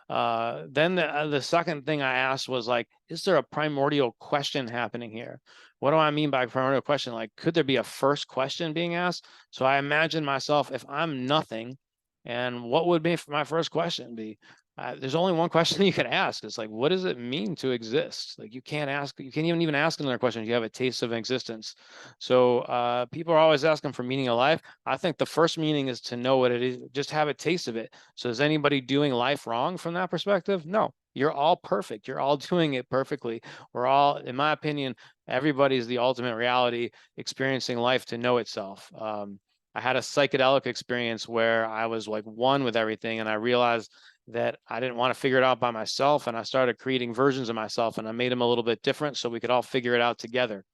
Then the second thing I asked was like, is there a primordial question happening here? What do I mean by primordial question? Like, could there be a first question being asked? So I imagine myself, if I'm nothing, and what would be my first question be? There's only one question you could ask. It's like, what does it mean to exist? Like, you can't even ask another question. You have a taste of existence. So people are always asking for meaning of life. I think the first meaning is to know what it is, just have a taste of it. So is anybody doing life wrong from that perspective? No, you're all perfect. You're all doing it perfectly. We're all, in my opinion, everybody's the ultimate reality, experiencing life to know itself. I had a psychedelic experience where I was like one with everything, and I realized that I didn't want to figure it out by myself, and I started creating versions of myself, and I made them a little bit different so we could all figure it out together.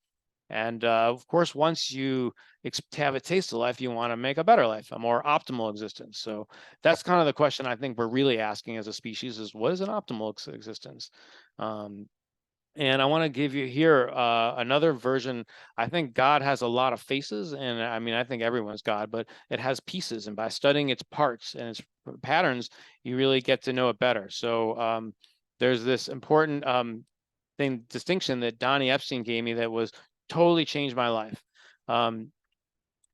And of course, once you have a taste of life, you want to make a better life, a more optimal existence. So that's kind of the question I think we're really asking as a species is, what is an optimal existence? And I want to give you here another version. I think God has a lot of faces, and I mean, I think everyone's God, but it has pieces. And by studying its parts and its patterns, you really get to know it better. So there's this important distinction that Donnie Epstein gave me that was totally changed my life.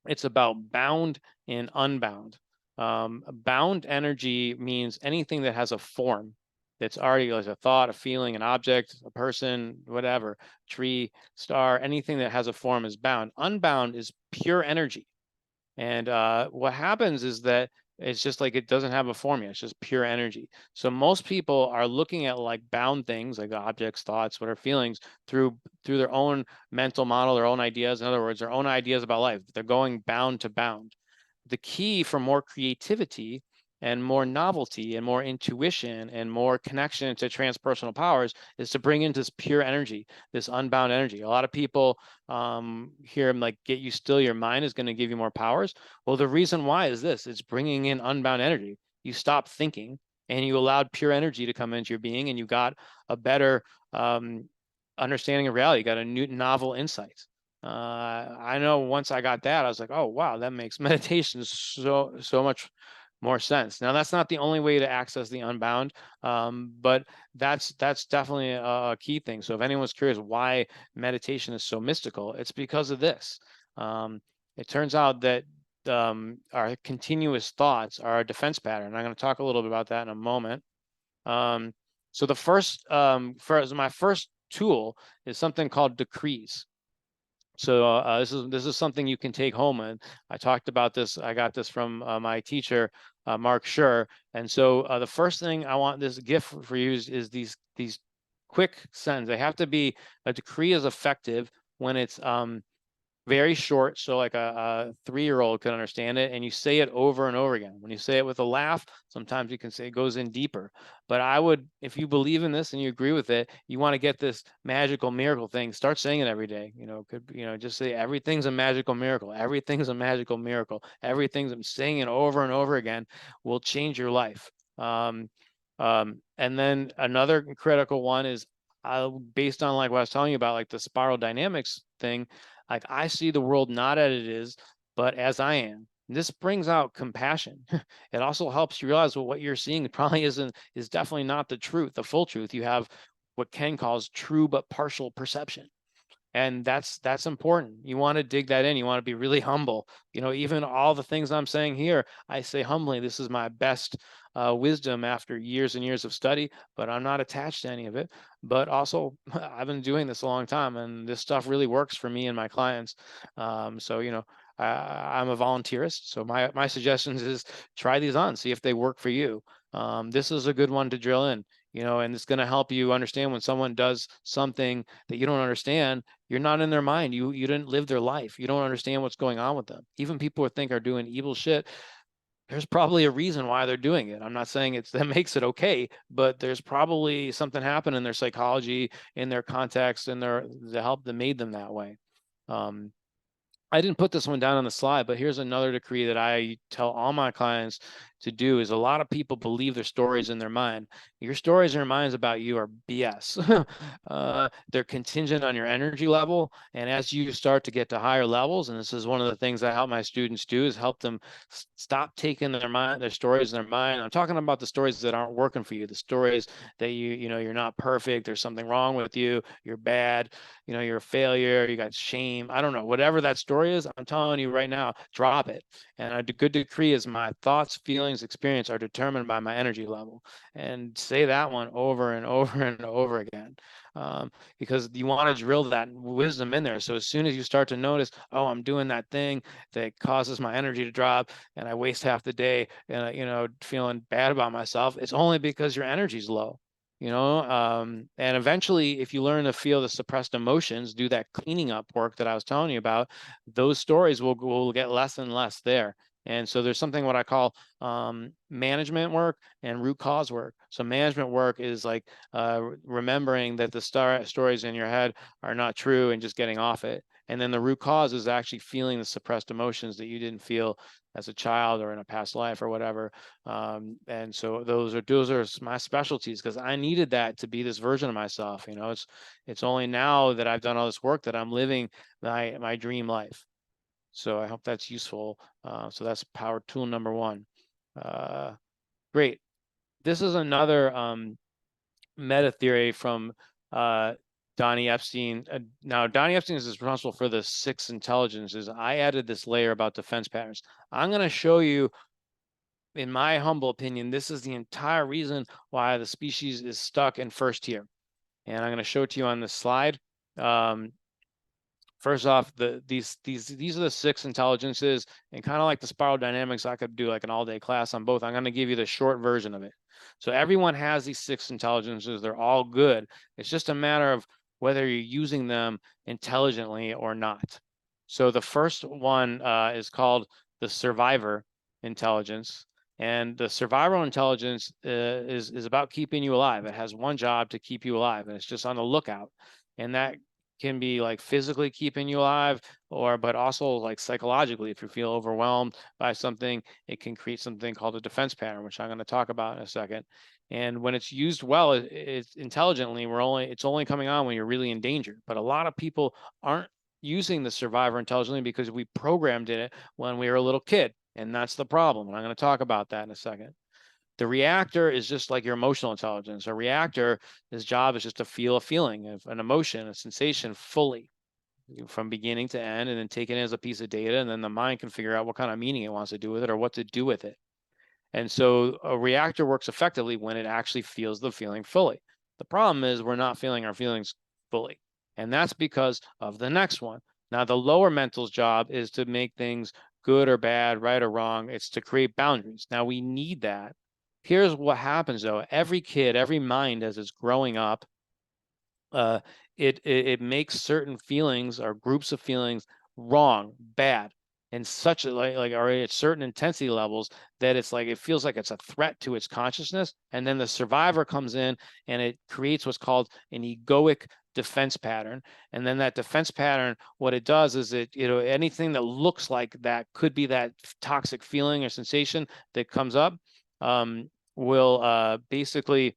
It's about bound and unbound. Bound energy means anything that has a form that's already like a thought, a feeling, an object, a person, whatever, tree, star, anything that has a form is bound. Unbound is pure energy. And what happens is that it's just like it doesn't have a formula. It's just pure energy. So most people are looking at like bound things, like objects, thoughts, whatever feelings, through their own mental model, their own ideas. In other words, their own ideas about life. They're going bound to bound. The key for more creativity and more novelty and more intuition and more connection to transpersonal powers is to bring into this pure energy, this unbound energy. A lot of people hear like, get you still, your mind is going to give you more powers. Well, the reason why is this, it's bringing in unbound energy. You stop thinking and you allowed pure energy to come into your being, and you got a better understanding of reality. You got a new novel insight. I know once I got that, I was like, oh, wow, that makes meditation so much more sense. Now, that's not the only way to access the unbound, but that's definitely a key thing. So if anyone's curious why meditation is so mystical, it's because of this. It turns out that our continuous thoughts are a defense pattern. I'm going to talk a little bit about that in a moment. So the first, my first tool is something called decrees. So this is something you can take home. And I talked about this. I got this from my teacher, Mark Schur. And so the first thing I want this gift for you is these quick sentences. They have to be, a decree is effective when it's very short, so like a 3-year-old can understand it, and you say it over and over again. When you say it with a laugh, sometimes you can say it goes in deeper. But I would, if you believe in this and you agree with it, you want to get this magical miracle thing, start saying it every day. Just say everything's a magical miracle. Everything's a magical miracle. Everything's, saying it over and over again will change your life. And then another critical one is based on like what I was telling you about, like the spiral dynamics thing. Like I see the world not as it is, but as I am. This brings out compassion. It also helps you realize what you're seeing probably is definitely not the truth, the full truth. You have what Ken calls true but partial perception. And that's important. You want to dig that in. You want to be really humble. Even all the things I'm saying here, I say humbly, this is my best wisdom after years and years of study, but I'm not attached to any of it. But also, I've been doing this a long time, and this stuff really works for me and my clients. So, I'm a volunteerist. So my suggestions is try these on, see if they work for you. This is a good one to drill in. And it's going to help you understand when someone does something that you don't understand, you're not in their mind. You didn't live their life. You don't understand what's going on with them. Even people who think are doing evil shit, there's probably a reason why they're doing it. I'm not saying that makes it okay, but there's probably something happened in their psychology, in their context, in the help that made them that way. I didn't put this one down on the slide, but here's another decree that I tell all my clients to do is a lot of people believe their stories in their mind. Your stories in your minds about you are BS. They're contingent on your energy level. And as you start to get to higher levels, and this is one of the things I help my students do, is help them stop taking their stories in their mind. I'm talking about the stories that aren't working for you, the stories that you're not perfect, there's something wrong with you, you're bad, you're a failure, you got shame. I don't know, whatever that story is, I'm telling you right now, drop it. And a good decree is my thoughts, feelings, experience are determined by my energy level. And say that one over and over and over again, because you want to drill that wisdom in there. So as soon as you start to notice, oh, I'm doing that thing that causes my energy to drop, and I waste half the day, and feeling bad about myself, it's only because your energy's low. And eventually, if you learn to feel the suppressed emotions, do that cleaning up work that I was telling you about, those stories will get less and less there. And so there's something what I call management work and root cause work. So management work is like remembering that the stories in your head are not true and just getting off it. And then the root cause is actually feeling the suppressed emotions that you didn't feel as a child or in a past life or whatever. And so those are my specialties, because I needed that to be this version of myself. It's only now that I've done all this work that I'm living my dream life. So I hope that's useful. So that's power tool number one. Great. This is another meta theory from Donnie Epstein. Now, Donnie Epstein is responsible for the 6 intelligences. I added this layer about defense patterns. I'm going to show you, in my humble opinion, this is the entire reason why the species is stuck in first tier. And I'm going to show it to you on this slide. First off, these are the 6 intelligences, and kind of like the spiral dynamics, I could do like an all-day class on both. I'm going to give you the short version of it. So everyone has these 6 intelligences. They're all good. It's just a matter of whether you're using them intelligently or not. So the first one is called the survivor intelligence. And the survival intelligence is about keeping you alive. It has one job, to keep you alive, and it's just on the lookout. And that can be like physically keeping you alive, but also like psychologically. If you feel overwhelmed by something, it can create something called a defense pattern, which I'm going to talk about in a second. And when it's used well, it's intelligently, it's only coming on when you're really in danger. But a lot of people aren't using the survivor intelligently because we programmed it when we were a little kid. And that's the problem. And I'm going to talk about that in a second. The reactor is just like your emotional intelligence. A reactor, his job is just to feel a feeling, an emotion, a sensation fully from beginning to end, and then take it as a piece of data. And then the mind can figure out what kind of meaning it wants to do with it or what to do with it. And so a reactor works effectively when it actually feels the feeling fully. The problem is we're not feeling our feelings fully. And that's because of the next one. Now, the lower mental's job is to make things good or bad, right or wrong. It's to create boundaries. Now, we need that. Here's what happens, though. Every kid, every mind, as it's growing up, uh, it makes certain feelings or groups of feelings wrong, bad, and such like already at certain intensity levels that it's like it feels like it's a threat to its consciousness. And then the survivor comes in and it creates what's called an egoic defense pattern. And then that defense pattern, what it does is it, anything that looks like that could be that toxic feeling or sensation that comes up, will basically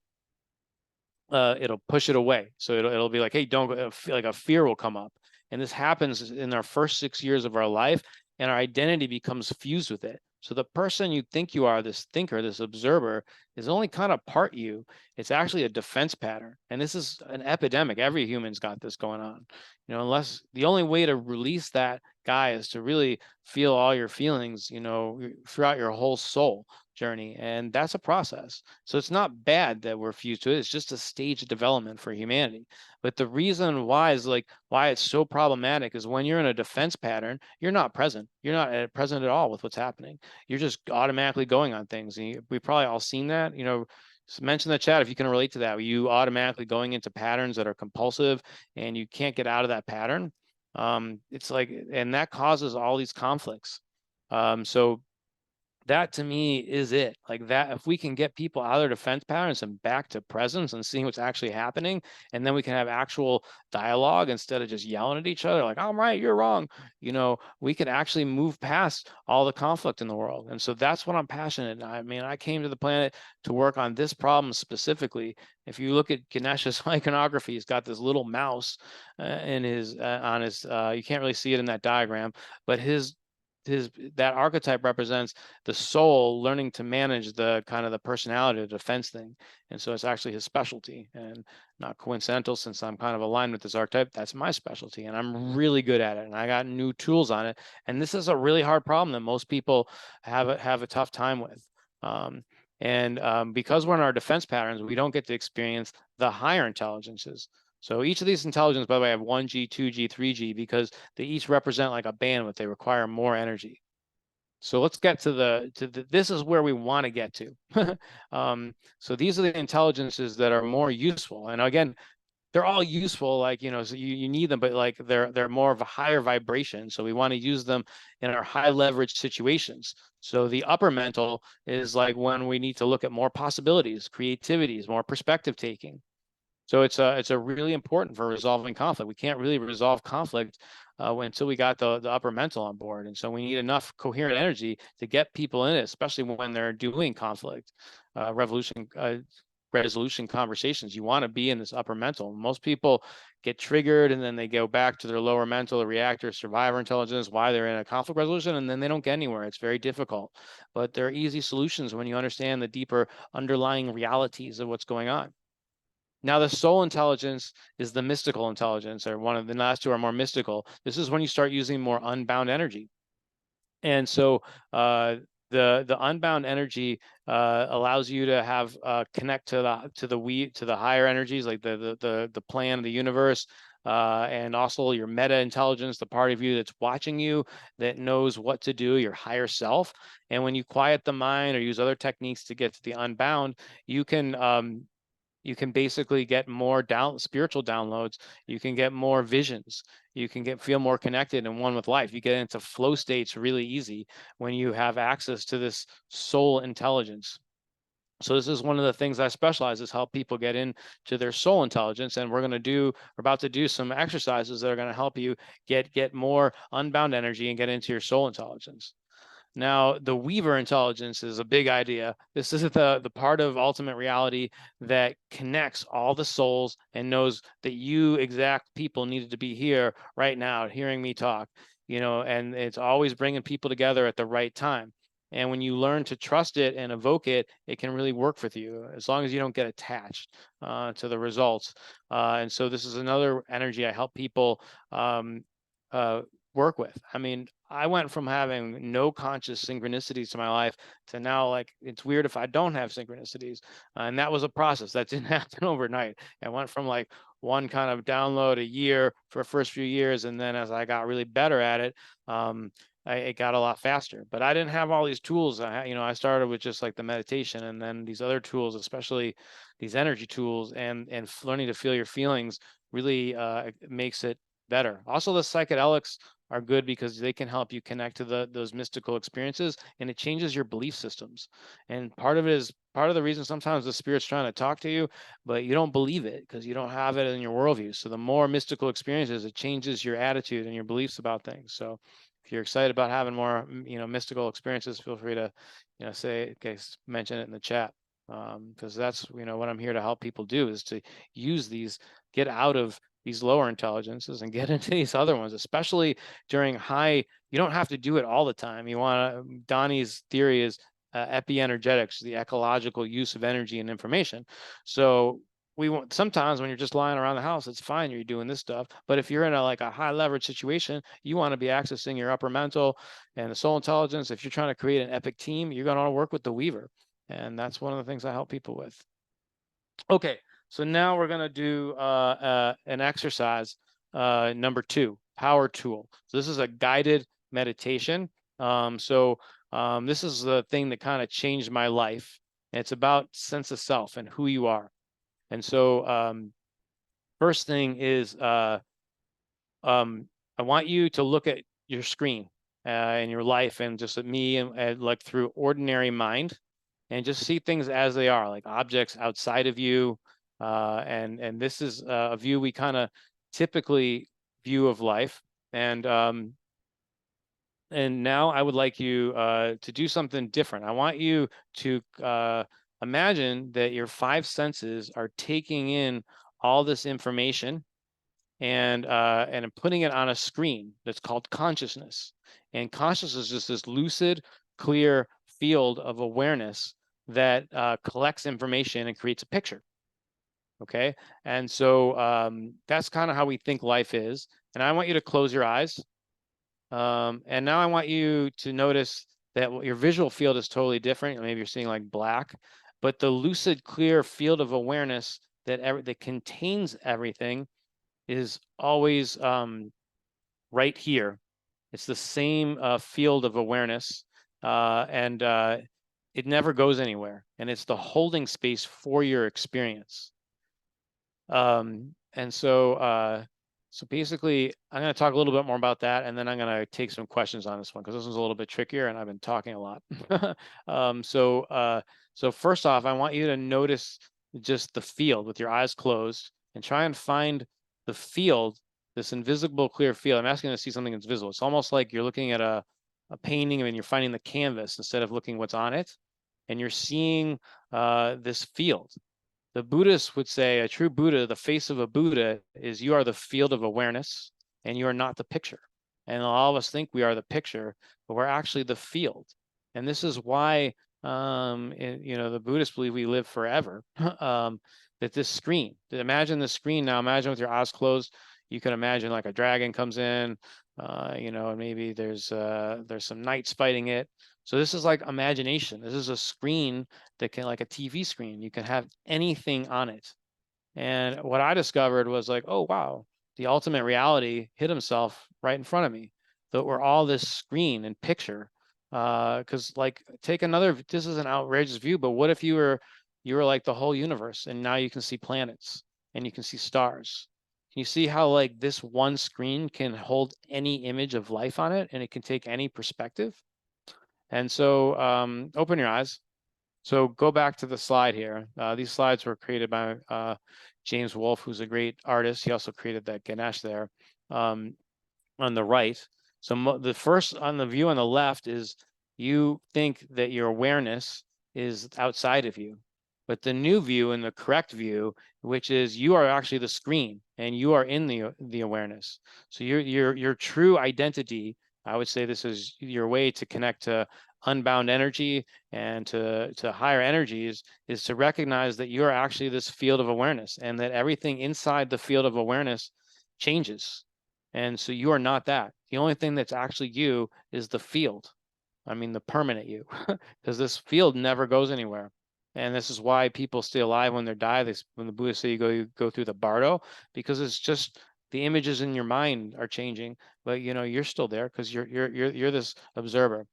it'll push it away. So it'll be like, hey, don't go, like a fear will come up. And this happens in our first 6 years of our life, and our identity becomes fused with it. So the person you think you are, this thinker, this observer, is only kind of part you. It's actually a defense pattern. And this is an epidemic. Every human's got this going on. Unless the only way to release that guy is to really feel all your feelings, throughout your whole soul journey. And that's a process. So it's not bad that we're fused to it. It's just a stage of development for humanity. But the reason why is why it's so problematic is when you're in a defense pattern, you're not present. You're not present at all with what's happening. You're just automatically going on things. And we probably all seen that, mention in the chat if you can relate to that. You automatically going into patterns that are compulsive and you can't get out of that pattern. It's like, and that causes all these conflicts. So that to me is it. Like that, if we can get people out of their defense patterns and back to presence and seeing what's actually happening, and then we can have actual dialogue instead of just yelling at each other like, I'm right, you're wrong. We could actually move past all the conflict in the world. And so that's what I'm passionate. I mean, I came to the planet to work on this problem specifically. If you look at Ganesha's iconography, he's got this little mouse in his on his you can't really see it in that diagram, but his that archetype represents the soul learning to manage the kind of the personality, the defense thing. And so it's actually his specialty, and not coincidental since I'm kind of aligned with this archetype. That's my specialty and I'm really good at it. And I got new tools on it. And this is a really hard problem that most people have a tough time with. Because we're in our defense patterns, we don't get to experience the higher intelligences. So each of these intelligences, by the way, have 1G, 2G, 3G, because they each represent like a bandwidth. They require more energy. So let's get to this is where we want to get to. So these are the intelligences that are more useful. And again, they're all useful, so you need them, but like they're more of a higher vibration. So we want to use them in our high leverage situations. So the upper mental is like when we need to look at more possibilities, creativities, more perspective taking. So it's a really important for resolving conflict. We can't really resolve conflict until we got the upper mental on board. And so we need enough coherent energy to get people in it, especially when they're doing conflict, resolution conversations. You want to be in this upper mental. Most people get triggered and then they go back to their lower mental, the reactor, survivor intelligence, why they're in a conflict resolution, and then they don't get anywhere. It's very difficult. But there are easy solutions when you understand the deeper underlying realities of what's going on. Now, the soul intelligence is the mystical intelligence, or one of the last two are more mystical. This is when you start using more unbound energy. And so the unbound energy allows you to have connect to the higher energies, like the plan of the universe, and also your meta intelligence, the part of you that's watching you, that knows what to do, your higher self. And when you quiet the mind or use other techniques to get to the unbound, you can basically get more spiritual downloads. You can get more visions. You can feel more connected and one with life. You get into flow states really easy when you have access to this soul intelligence. So this is one of the things I specialize is help people get into their soul intelligence. And we're about to do some exercises that are going to help you get more unbound energy and get into your soul intelligence. Now, the Weaver intelligence is a big idea. This is the part of ultimate reality that connects all the souls and knows that you exact people needed to be here right now, hearing me talk, and it's always bringing people together at the right time. And when you learn to trust it and evoke it, it can really work with you as long as you don't get attached to the results. And so this is another energy I help people work with. I mean, I went from having no conscious synchronicities to my life to now, like, it's weird if I don't have synchronicities. And that was a process that didn't happen overnight. I went from like one kind of download a year for the first few years. And then as I got really better at it, it got a lot faster. But I didn't have all these tools. I started with just like the meditation, and then these other tools, especially these energy tools, and learning to feel your feelings really makes it better. Also, the psychedelics are good because they can help you connect to those mystical experiences, and it changes your belief systems. And part of the reason sometimes the spirit's trying to talk to you, but you don't believe it because you don't have it in your worldview. So the more mystical experiences, it changes your attitude and your beliefs about things. So if you're excited about having more, mystical experiences, feel free to, mention it in the chat. Because that's, what I'm here to help people do, is to use these, get out of these lower intelligences and get into these other ones, especially during high. You don't have to do it all the time. Donnie's theory is epienergetics, the ecological use of energy and information. So sometimes when you're just lying around the house, it's fine, you're doing this stuff. But if you're in a high leverage situation, you want to be accessing your upper mental and the soul intelligence. If you're trying to create an epic team, you're going to want to work with the Weaver. And that's one of the things I help people with. Okay, so now we're going to do an exercise, number 2, power tool. So this is a guided meditation. This is the thing that kind of changed my life. It's about sense of self and who you are. And so first thing is I want you to look at your screen in your life, and just at me, and like through ordinary mind, and just see things as they are, like objects outside of you. And this is a view we kind of typically view of life. And now I would like you to do something different. I want you to imagine that your 5 senses are taking in all this information, and putting it on a screen that's called consciousness. And consciousness is just this lucid, clear field of awareness that collects information and creates a picture. Okay, and so that's kind of how we think life is. And I want you to close your eyes. And now I want you to notice that your visual field is totally different. Maybe you're seeing like black, but the lucid, clear field of awareness that contains everything is always right here. It's the same field of awareness, and it never goes anywhere. And it's the holding space for your experience. So basically, I'm going to talk a little bit more about that, and then I'm going to take some questions on this one, because this one's a little bit trickier, and I've been talking a lot. So first off, I want you to notice just the field with your eyes closed, and try and find the field, this invisible, clear field. I'm asking you to see something that's visible. It's almost like you're looking at a painting, and you're finding the canvas instead of looking what's on it, and you're seeing this field. The Buddhists would say a true Buddha, the face of a Buddha, is you are the field of awareness, and you are not the picture. And all of us think we are the picture, but we're actually the field. And this is why, the Buddhists believe we live forever. That this screen, imagine the screen now, imagine with your eyes closed, you can imagine like a dragon comes in, and maybe there's some knights fighting it. So this is like imagination. This is a screen that can, like a TV screen, you can have anything on it. And what I discovered was like, oh, wow, the ultimate reality hid himself right in front of me, that we're all this screen and picture. Because this is an outrageous view, but what if you were like the whole universe, and now you can see planets and you can see stars. Can you see how like this one screen can hold any image of life on it, and it can take any perspective? And so open your eyes. So go back to the slide here. These slides were created by James Wolfe, who's a great artist. He also created that Ganesh there on the right. So the first on the view on the left is you think that your awareness is outside of you. But the new view and the correct view, which is you are actually the screen and you are in the awareness. So your true identity, I would say this is your way to connect to unbound energy and to higher energies, is to recognize that you are actually this field of awareness, and that everything inside the field of awareness changes. And so you are not that. The only thing that's actually you is the field. I mean, the permanent you, because this field never goes anywhere. And this is why people stay alive when they die. When the Buddhists say you go through the bardo, because it's just the images in your mind are changing, but you're still there because you're this observer.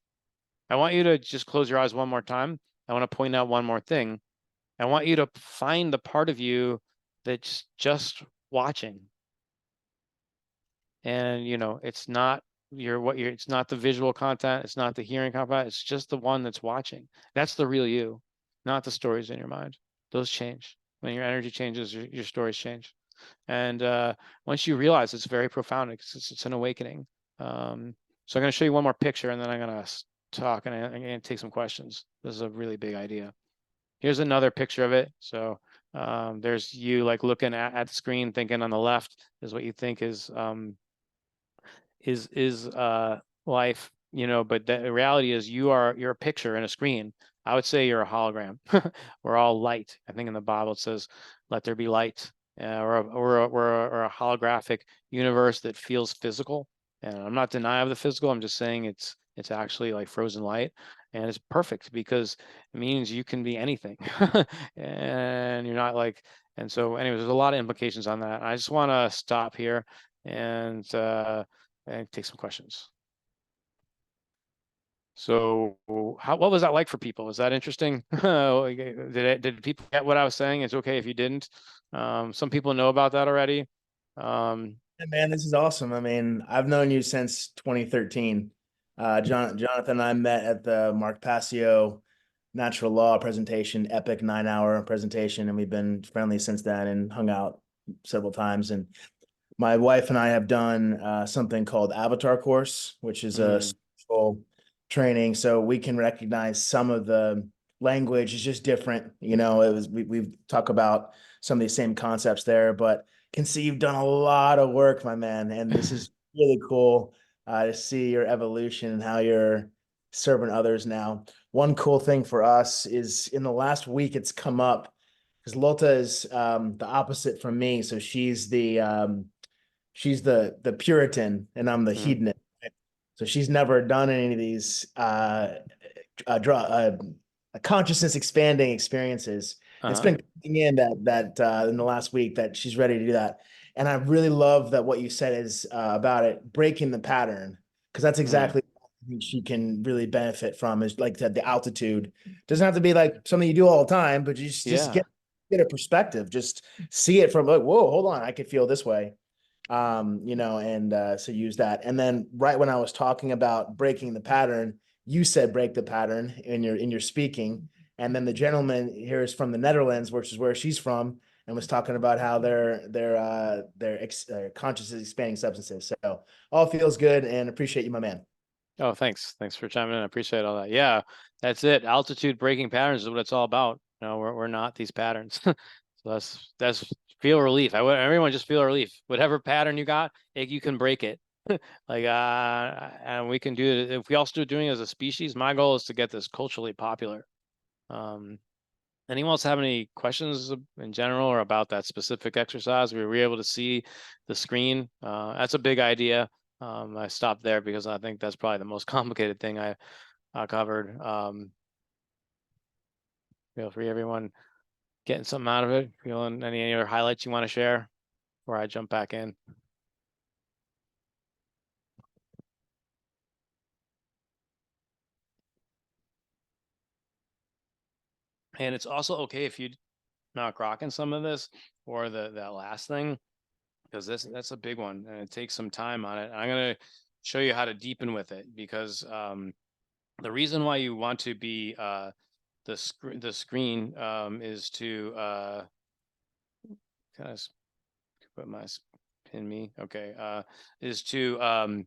I want you to just close your eyes one more time. I want to point out one more thing. I want you to find the part of you that's just watching. And it's not it's not the visual content, it's not the hearing content, it's just the one that's watching. That's the real you, not the stories in your mind. Those change. When your energy changes, your stories change. And once you realize, it's very profound, it's an awakening. So I'm going to show you one more picture, and then I'm going to talk, and I'm going to take some questions. This is a really big idea. Here's another picture of it. So there's you like looking at the screen, thinking on the left is what you think is life, but the reality is you're a picture in a screen. I would say you're a hologram. We're all light. I think in the Bible it says, "Let there be light," or a holographic universe that feels physical. And I'm not denying of the physical. I'm just saying it's actually like frozen light, and it's perfect because it means you can be anything, and you're not like. And so, anyways, there's a lot of implications on that. I just want to stop here and take some questions. So what was that like for people? Was that interesting? Did people get what I was saying? It's okay if you didn't. Some people know about that already. Hey, man, this is awesome. I mean, I've known you since 2013. Jonathan and I met at the Mark Passio Natural Law presentation, epic 9-hour presentation, and we've been friendly since then and hung out several times. And my wife and I have done something called Avatar course, which is a spiritual training, so we can recognize some of the language is just different. We talk about some of these same concepts there, but can see you've done a lot of work, my man, and this is really cool to see your evolution and how you're serving others now. One cool thing for us is in the last week it's come up because Lota is the opposite from me, so she's the Puritan and I'm the mm, hedonist. So she's never done any of these consciousness expanding experiences. It's uh-huh. been coming in that in the last week that she's ready to do that. And I really love that what you said is about it breaking the pattern, because that's Mm, exactly what I think she can really benefit from, is like the altitude. Doesn't have to be like something you do all the time, but you just yeah. get a perspective, just see it from like, whoa, hold on, I could feel this way. And so use that. And then right when I was talking about breaking the pattern, you said break the pattern in your speaking. And then the gentleman here is from the Netherlands, which is where she's from, and was talking about how they're consciously expanding substances. So all feels good, and appreciate you, my man. Oh, thanks. Thanks for chiming in. I appreciate all that. Yeah, that's it. Altitude breaking patterns is what it's all about. We're not these patterns. So that's feel relief. Everyone just feel relief. Whatever pattern you got, you can break it. Like and we can do it if we all start doing it as a species. My goal is to get this culturally popular. Um, Anyone else have any questions in general or about that specific exercise? We were able to see the screen. That's a big idea. I stopped there because I think that's probably the most complicated thing I covered. Feel free, everyone, getting something out of it. Feeling any other highlights you want to share before I jump back in? And it's also okay if you're not rocking some of this or that last thing, because that's a big one and it takes some time on it. I'm gonna show you how to deepen with it because the reason why you want to be the screen is to kind of put my pin me okay is to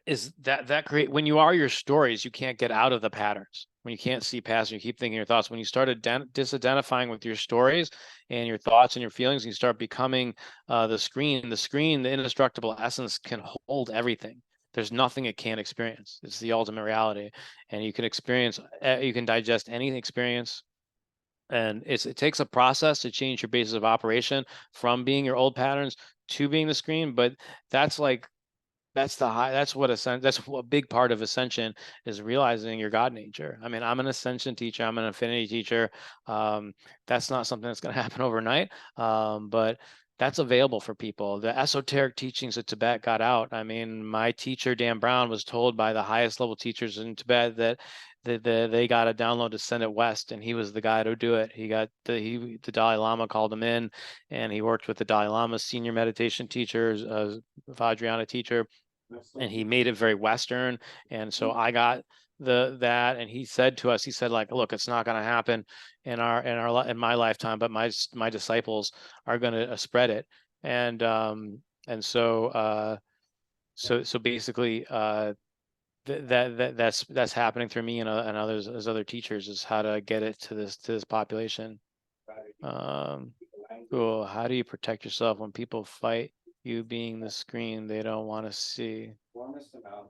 is that create when you are your stories, you can't get out of the patterns. When you can't see past, you keep thinking your thoughts. When you start disidentifying with your stories and your thoughts and your feelings, you start becoming the screen. The indestructible essence can hold everything. There's nothing it can't experience. It's the ultimate reality, and you can experience. You can digest any experience, and it takes a process to change your basis of operation from being your old patterns to being the screen, but that's like that's what that's a big part of ascension, is realizing your God nature. I mean, I'm an ascension teacher, I'm an infinity teacher. That's not something that's going to happen overnight, but that's available for people. The esoteric teachings of Tibet got out. I mean, my teacher Dan Brown was told by the highest level teachers in Tibet that they got a download to send it west, and he was the guy to do it. The Dalai Lama called him in, and he worked with the Dalai Lama's senior meditation teachers, Vajrayana teacher, and he made it very Western. And so I got that, and he said to us, he said, like, look, it's not going to happen in my lifetime, but my disciples are going to spread it. And so basically that's happening through me and others as other teachers, is how to get it to this population. Cool. How do you protect yourself when people fight you being the screen they don't want to see?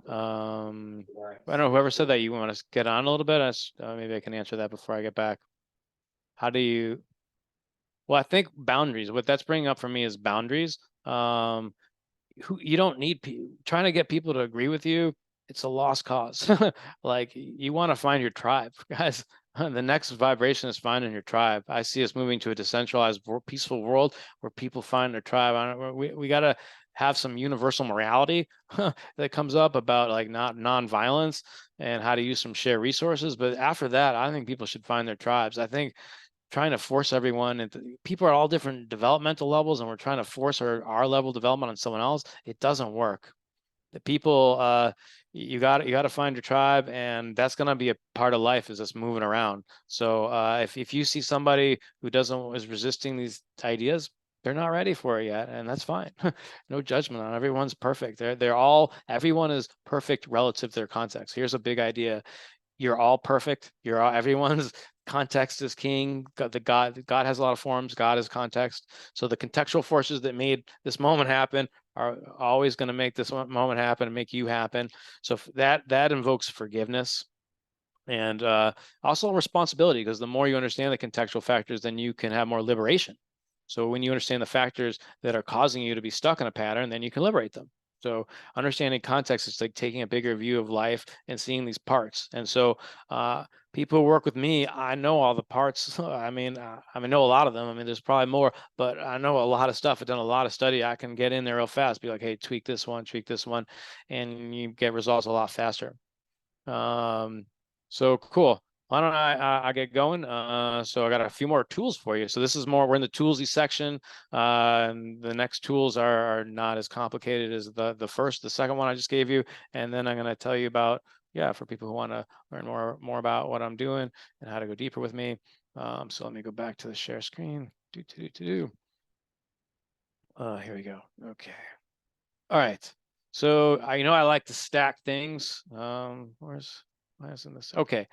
I don't know, whoever said that, you want to get on a little bit? Maybe I can answer that before I get back. How do you? Well, I think boundaries. What that's bringing up for me is boundaries. You don't need trying to get people to agree with you. It's a lost cause. Like, you want to find your tribe, guys. The next vibration is finding your tribe. I see us moving to a decentralized, peaceful world where people find their tribe. We got to have some universal morality that comes up about, like, not non-violence and how to use some shared resources. But after that, I think people should find their tribes. I think trying to force everyone, and people are all different developmental levels, and we're trying to force our level of development on someone else. It doesn't work. The people, you got to find your tribe, and that's going to be a part of life, is just moving around. So if you see somebody who is resisting these ideas, they're not ready for it yet, and that's fine. No judgment on everyone's perfect. Everyone is perfect relative to their context. Here's a big idea: you're all perfect. Everyone's context is king. God has a lot of forms. God is context. So the contextual forces that made this moment happen are always going to make this moment happen and make you happen. So that invokes forgiveness, and also responsibility, because the more you understand the contextual factors, then you can have more liberation. So when you understand the factors that are causing you to be stuck in a pattern, then you can liberate them. So understanding context is like taking a bigger view of life and seeing these parts. And so people who work with me, I know all the parts. I know a lot of them. I mean, there's probably more, but I know a lot of stuff. I've done a lot of study. I can get in there real fast, be like, hey, tweak this one, and you get results a lot faster. So cool. Why don't I get going? So I got a few more tools for you. So this is we're in the toolsy section. And the next tools are not as complicated as the second one I just gave you. And then I'm going to tell you about, for people who want to learn more about what I'm doing and how to go deeper with me. So let me go back to the share screen. Here we go. Okay. All right. So I like to stack things. Why isn't this? Okay.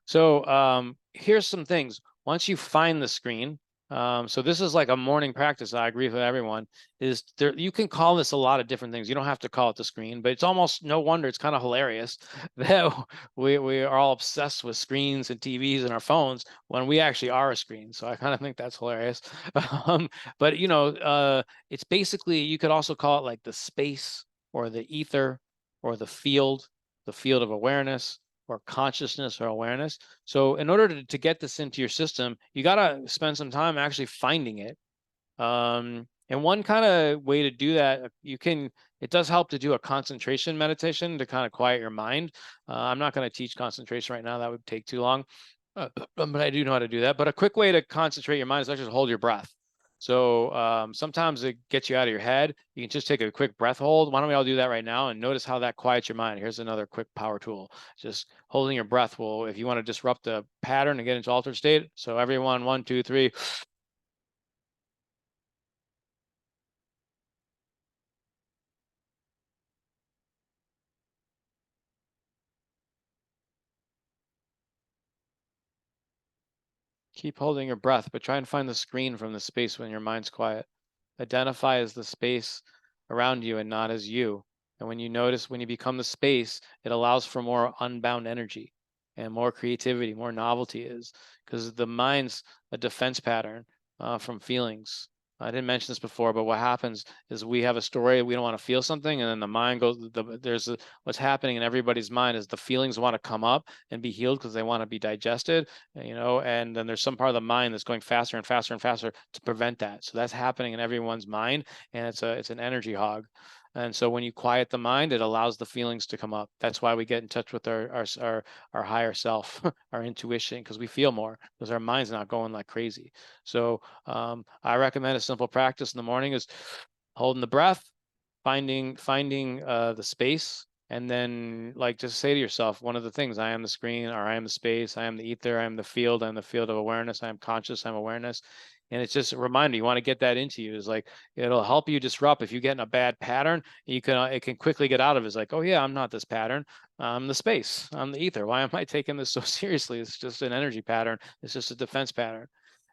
So here's some things. Once you find the screen, so this is like a morning practice. I agree with everyone. Is there? You can call this a lot of different things. You don't have to call it the screen, but it's almost no wonder. It's kind of hilarious that we are all obsessed with screens and TVs and our phones when we actually are a screen. So I kind of think that's hilarious. But it's basically, you could also call it like the space or the ether or the field of awareness or consciousness or awareness. So in order to get this into your system, you got to spend some time actually finding it. And one kind of way to do that, it does help to do a concentration meditation to kind of quiet your mind. I'm not going to teach concentration right now. That would take too long. But I do know how to do that. But a quick way to concentrate your mind is actually to hold your breath. So sometimes it gets you out of your head. You can just take a quick breath hold. Why don't we all do that right now and notice how that quiets your mind? Here's another quick power tool. Just holding your breath will, if you want to disrupt the pattern and get into altered state. So everyone, 1, 2, 3. Keep holding your breath, but try and find the screen from the space when your mind's quiet. Identify as the space around you and not as you. And when you become the space, it allows for more unbound energy and more creativity, more novelty, because the mind's a defense pattern from feelings. I didn't mention this before, but what happens is we have a story, we don't want to feel something, and then the mind goes, what's happening in everybody's mind is the feelings want to come up and be healed because they want to be digested, and then there's some part of the mind that's going faster and faster and faster to prevent that. So that's happening in everyone's mind, and it's an energy hog. And so when you quiet the mind, it allows the feelings to come up. That's why we get in touch with our higher self, our intuition, because we feel more, because our mind's not going like crazy. So I recommend a simple practice in the morning is holding the breath, finding the space, and then like just say to yourself one of the things: I am the screen, or I am the space, I am the ether, I am the field, I am the field of awareness, I am conscious, I'm awareness. And it's just a reminder, you want to get that into you. Is like, it'll help you disrupt if you get in a bad pattern. You can it can quickly get out of it. It's like, oh yeah, I'm not this pattern, I'm the space, I'm the ether. Why am I taking this so seriously? It's just an energy pattern, it's just a defense pattern.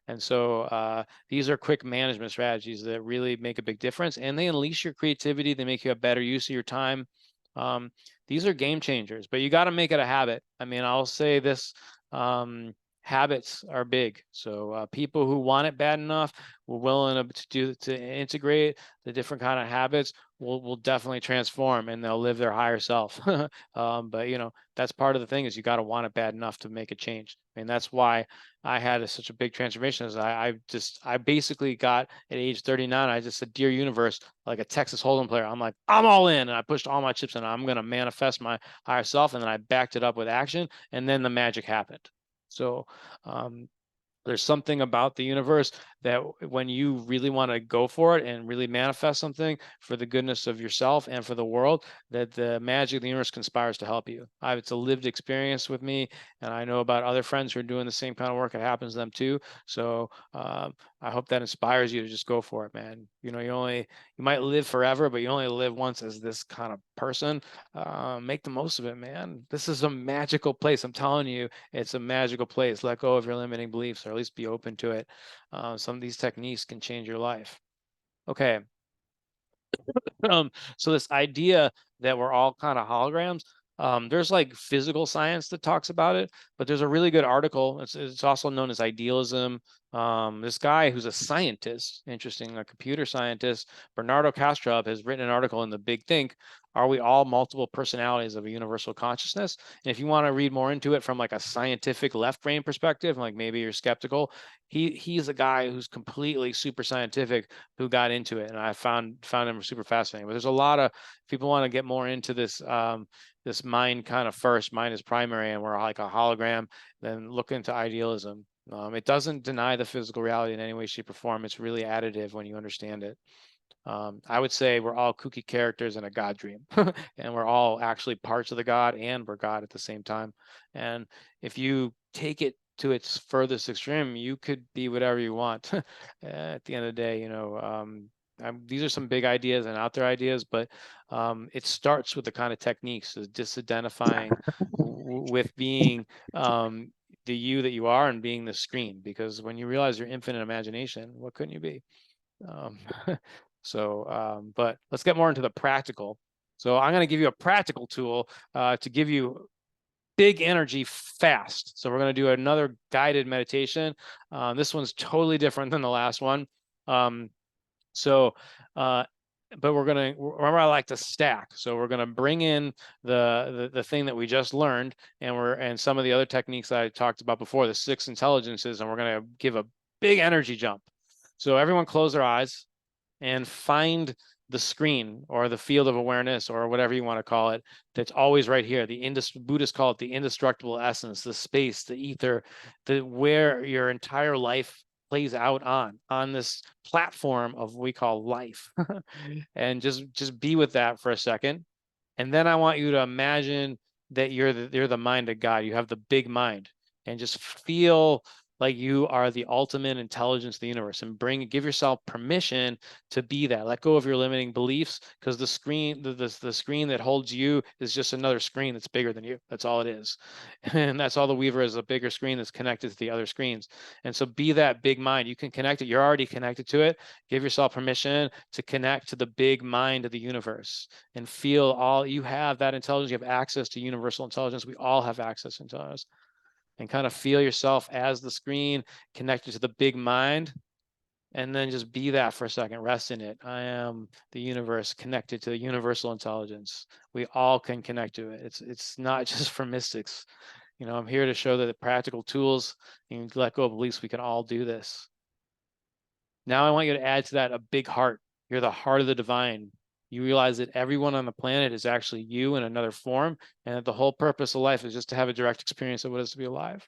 And so these are quick management strategies that really make a big difference, and they unleash your creativity. They make you a better use of your time. These are game changers, but you got to make it a habit. I mean, I'll say this: habits are big. So people who want it bad enough, we're willing to integrate the different kind of habits, will definitely transform, and they'll live their higher self. But that's part of the thing, is you got to want it bad enough to make a change. I mean, that's why I had such a big transformation. Is I basically got at age 39, I just said, dear universe, like a Texas Hold'em player, I'm like, I'm all in, and I pushed all my chips in. I'm going to manifest my higher self, and then I backed it up with action, and then the magic happened. So there's something about the universe that when you really want to go for it and really manifest something for the goodness of yourself and for the world, that the magic of the universe conspires to help you. It's a lived experience with me, and I know about other friends who are doing the same kind of work. It happens to them too. So I hope that inspires you to just go for it, man. You might live forever, but you only live once as this kind of person. Make the most of it, man. This is a magical place. I'm telling you, it's a magical place. Let go of your limiting beliefs, or at least be open to it. Some of these techniques can change your life. Okay. So this idea that we're all kind of holograms, there's like physical science that talks about it, but there's a really good article. It's also known as idealism. This guy who's a scientist, interesting, a computer scientist, Bernardo Kastrup, has written an article in the Big Think. Are we all multiple personalities of a universal consciousness? And if you want to read more into it from like a scientific left brain perspective, like maybe you're skeptical, he's a guy who's completely super scientific, who got into it, and I found him super fascinating. But there's a lot of people want to get more into this this mind kind of first. Mind is primary, and we're like a hologram. Then look into idealism. It doesn't deny the physical reality in any way, shape, or form. It's really additive when you understand it. I would say we're all kooky characters in a God dream, and we're all actually parts of the God, and we're God at the same time. And if you take it to its furthest extreme, you could be whatever you want. At the end of the day, these are some big ideas and out there ideas, but it starts with the kind of techniques, is disidentifying with being the you that you are, and being the screen. Because when you realize your infinite imagination, what couldn't you be? Um, but let's get more into the practical. So I'm going to give you a practical tool to give you big energy fast. So we're going to do another guided meditation. This one's totally different than the last one. But we're going to remember, I like to stack. So we're going to bring in the thing that we just learned, and some of the other techniques that I talked about before, the 6 intelligences, and we're going to give a big energy jump. So everyone close their eyes and find the screen, or the field of awareness, or whatever you want to call it, that's always right here. Buddhists call it the indestructible essence, the space, the ether, where your entire life plays out on this platform of what we call life. And just be with that for a second. And then I want you to imagine that you're the mind of God. You have the big mind, and just feel like you are the ultimate intelligence of the universe, and give yourself permission to be that. Let go of your limiting beliefs, because the screen that holds you is just another screen that's bigger than you. That's all it is. And that's all the Weaver is, a bigger screen that's connected to the other screens. And so be that big mind. You can connect it. You're already connected to it. Give yourself permission to connect to the big mind of the universe, and feel all you have, that intelligence. You have access to universal intelligence. We all have access to intelligence. And kind of feel yourself as the screen, connected to the big mind. And then just be that for a second, rest in it. I am the universe connected to the universal intelligence. We all can connect to it. It's not just for mystics. You know, I'm here to show that the practical tools, you can let go of beliefs, we can all do this. Now I want you to add to that a big heart. You're the heart of the divine. You realize that everyone on the planet is actually you in another form, and that the whole purpose of life is just to have a direct experience of what it is to be alive.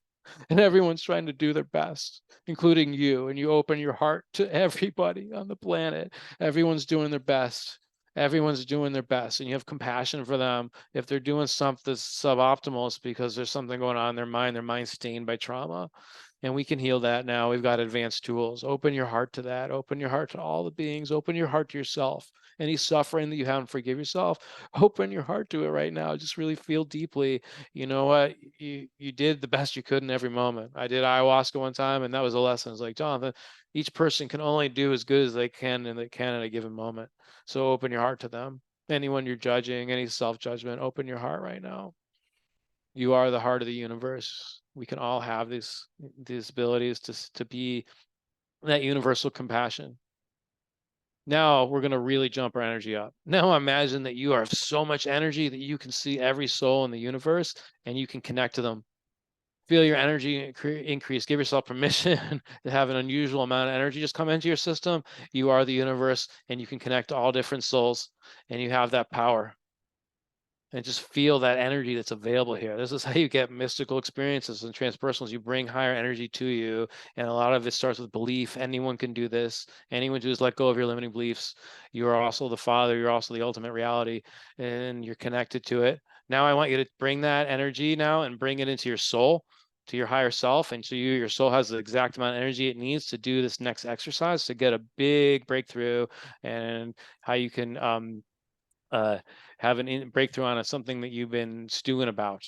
And everyone's trying to do their best, including you. And you open your heart to everybody on the planet. Everyone's doing their best. Everyone's doing their best. And you have compassion for them. If they're doing something suboptimal, it's because there's something going on in their mind's stained by trauma. And we can heal that now. We've got advanced tools. Open your heart to that. Open your heart to all the beings. Open your heart to yourself. Any suffering that you haven't forgive yourself, open your heart to it right now. Just really feel deeply. You know what? You did the best you could in every moment. I did ayahuasca one time, and that was a lesson. It's like, Jonathan, each person can only do as good as they can and they can at a given moment. So open your heart to them. Anyone you're judging, any self-judgment, open your heart right now. You are the heart of the universe. We can all have these abilities to be that universal compassion. Now we're going to really jump our energy up. Now imagine that you are so much energy that you can see every soul in the universe and you can connect to them. Feel your energy increase. Give yourself permission to have an unusual amount of energy just come into your system. You are the universe and you can connect to all different souls and you have that power. And just feel that energy that's available here. This is how you get mystical experiences and transpersonals. You bring higher energy to you. And a lot of it starts with belief. Anyone can do this. Anyone can just let go of your limiting beliefs. You are also the Father. You're also the ultimate reality. And you're connected to it. Now I want you to bring that energy now and bring it into your soul, to your higher self. And so your soul has the exact amount of energy it needs to do this next exercise to get a big breakthrough, and how you can have an breakthrough on something that you've been stewing about.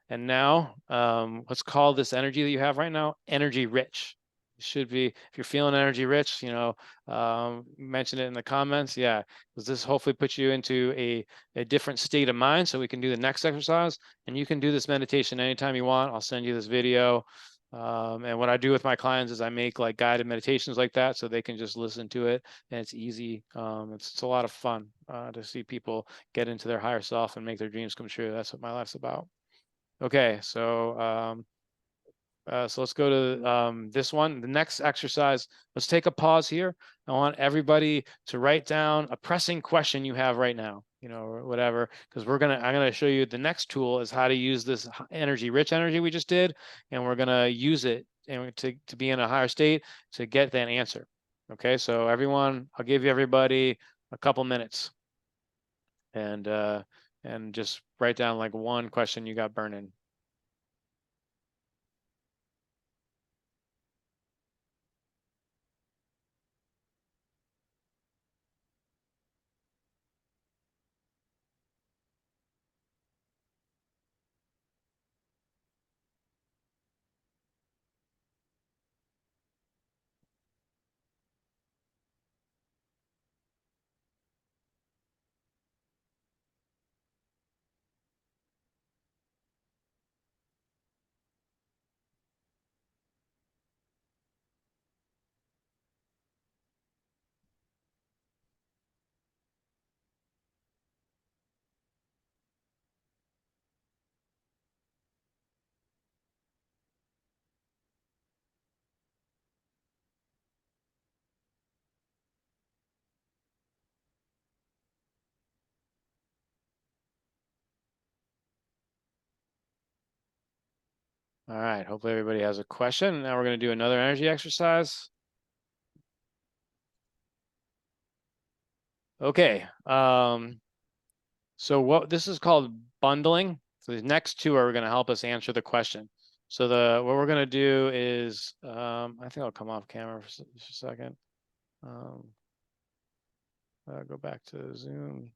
And now, let's call this energy that you have right now energy rich. It should be, if you're feeling energy rich, mention it in the comments. Yeah, because this hopefully puts you into a different state of mind so we can do the next exercise. And you can do this meditation anytime you want. I'll send you this video. And what I do with my clients is I make like guided meditations like that so they can just listen to it, and it's easy. It's a lot of fun to see people get into their higher self and make their dreams come true. That's what my life's about. Okay, so let's go to this one. The next exercise, let's take a pause here. I want everybody to write down a pressing question you have right now, or whatever, because I'm gonna show you the next tool is how to use this rich energy we just did, and we're gonna use it and to be in a higher state to get that answer. Okay, so everyone, I'll give everybody a couple minutes, and just write down like one question you got burning. All right, hopefully everybody has a question. Now we're going to do another energy exercise. Okay, so what this is called bundling. So these next two are going to help us answer the question. So what we're going to do is, I think I'll come off camera for just a second. Go back to Zoom.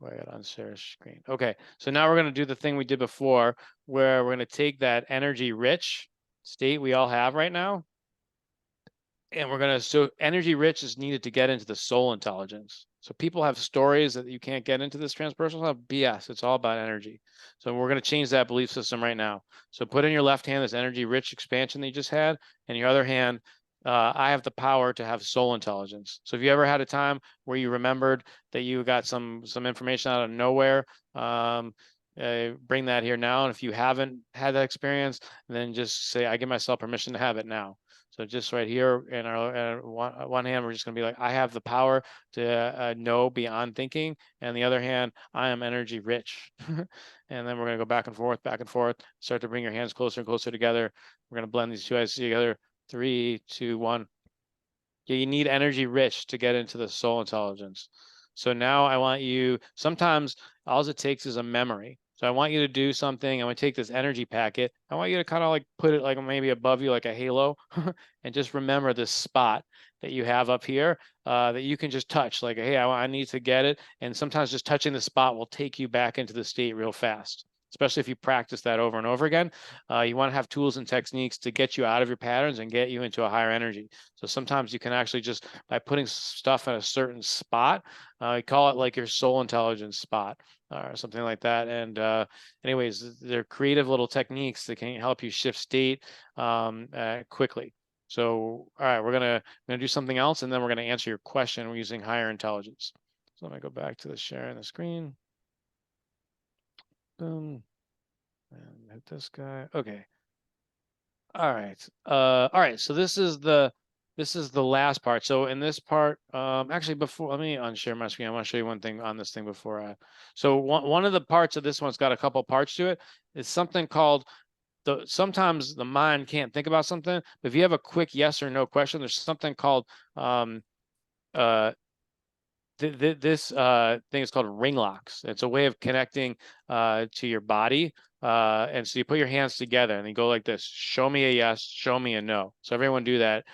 I got on share screen. Okay, so now we're going to do the thing we did before, where we're going to take that energy rich state we all have right now, and so energy rich is needed to get into the soul intelligence. So people have stories that you can't get into this transpersonal stuff. BS. It's all about energy. So we're going to change that belief system right now. So put in your left hand this energy-rich expansion that you just had, and your other hand, I have the power to have soul intelligence. So if you ever had a time where you remembered that you got some information out of nowhere, bring that here now. And if you haven't had that experience, then just say, I give myself permission to have it now. So just right here in our one hand, we're just going to be like, I have the power to know beyond thinking. And the other hand, I am energy rich. And then we're going to go back and forth, start to bring your hands closer and closer together. We're going to blend these two eyes together. 3, 2, 1. Yeah, you need energy rich to get into the soul intelligence. So now I want you, sometimes all it takes is a memory. So I want you to do something. I want to take this energy packet. I want you to kind of like put it like maybe above you like a halo and just remember this spot that you have up here that you can just touch like, hey, I need to get it. And sometimes just touching the spot will take you back into the state real fast, especially if you practice that over and over again. You want to have tools and techniques to get you out of your patterns and get you into a higher energy. So sometimes you can actually just, by putting stuff in a certain spot, call it like your soul intelligence spot or something like that. And anyways, they're creative little techniques that can help you shift state quickly. So, all right, we're gonna do something else, and then we're gonna answer your question. We're using higher intelligence. So let me go back to the sharing the screen. Boom. And hit this guy. Okay. All right. All right. So this is the last part. So in this part, actually before, let me unshare my screen. I want to show you one thing on this thing before I. So one of the parts of this one's got a couple parts to it. It's something called sometimes the mind can't think about something, but if you have a quick yes or no question, there's something called uh this thing is called ring locks. It's a way of connecting to your body. And so you put your hands together and you go like this: show me a yes, show me a no. So everyone do that.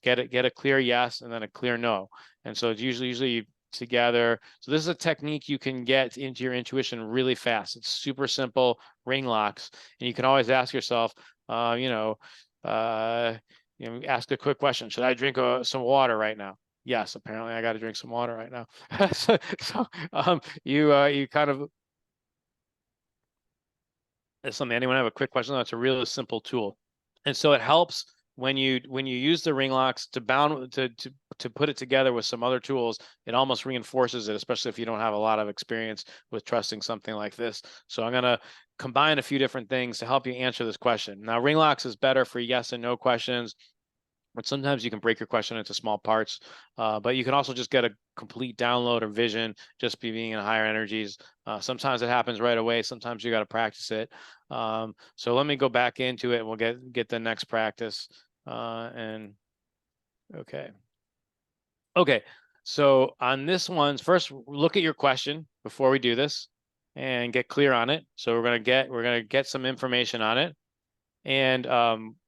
Get a clear yes and then a clear no. And so it's usually you together. So this is a technique you can get into your intuition really fast. It's super simple, ring locks, and you can always ask yourself, ask a quick question: should I drink some water right now? Yes, apparently I got to drink some water right now. You kind of, if something, anyone have a quick question? That's a really simple tool. And so it helps when you use the ring locks to bound to put it together with some other tools. It almost reinforces it, especially if you don't have a lot of experience with trusting something like this. So I'm gonna combine a few different things to help you answer this question. Now, ring locks is better for yes and no questions, but sometimes you can break your question into small parts. But you can also just get a complete download or vision just being in higher energies. Sometimes it happens right away. Sometimes you got to practice it. So let me go back into it and we'll get the next practice. And okay. Okay. So on this one, first look at your question before we do this and get clear on it. So we're gonna get some information on it. And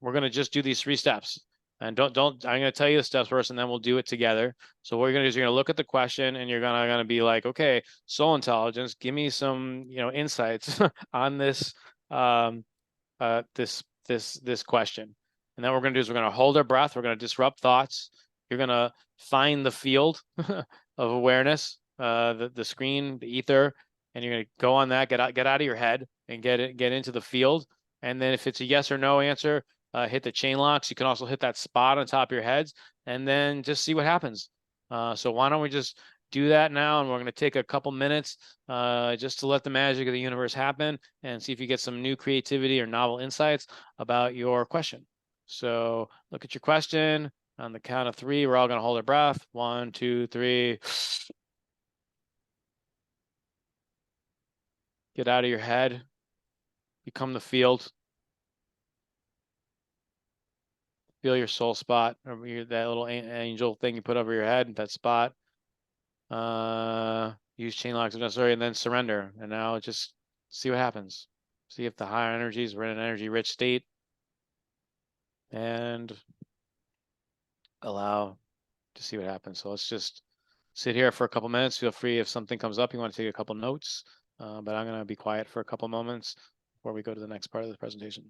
we're gonna just do these 3 steps. And don't I'm gonna tell you the steps first, and then we'll do it together. So what you're gonna do is you're gonna look at the question, and you're gonna be like, okay, soul intelligence, give me some insights on this this question. And then what we're gonna do is we're gonna hold our breath. We're gonna disrupt thoughts. You're gonna find the field of awareness, the screen, the ether, and you're gonna go on that. Get out of your head and get into the field. And then if it's a yes or no answer, hit the chain locks. You can also hit that spot on top of your heads and then just see what happens. So why don't we just do that now? And we're going to take a couple minutes just to let the magic of the universe happen and see if you get some new creativity or novel insights about your question. So look at your question. On the count of 3, we're all going to hold our breath. 1, 2, 3. Get out of your head. Become the field. Feel your soul spot, or that little angel thing you put over your head, that spot. Use chain locks if necessary, and then surrender. And now just see what happens. See if the higher energies, we're in an energy rich state, and allow to see what happens. So let's just sit here for a couple minutes. Feel free if something comes up, you want to take a couple notes, but I'm going to be quiet for a couple moments before we go to the next part of the presentation.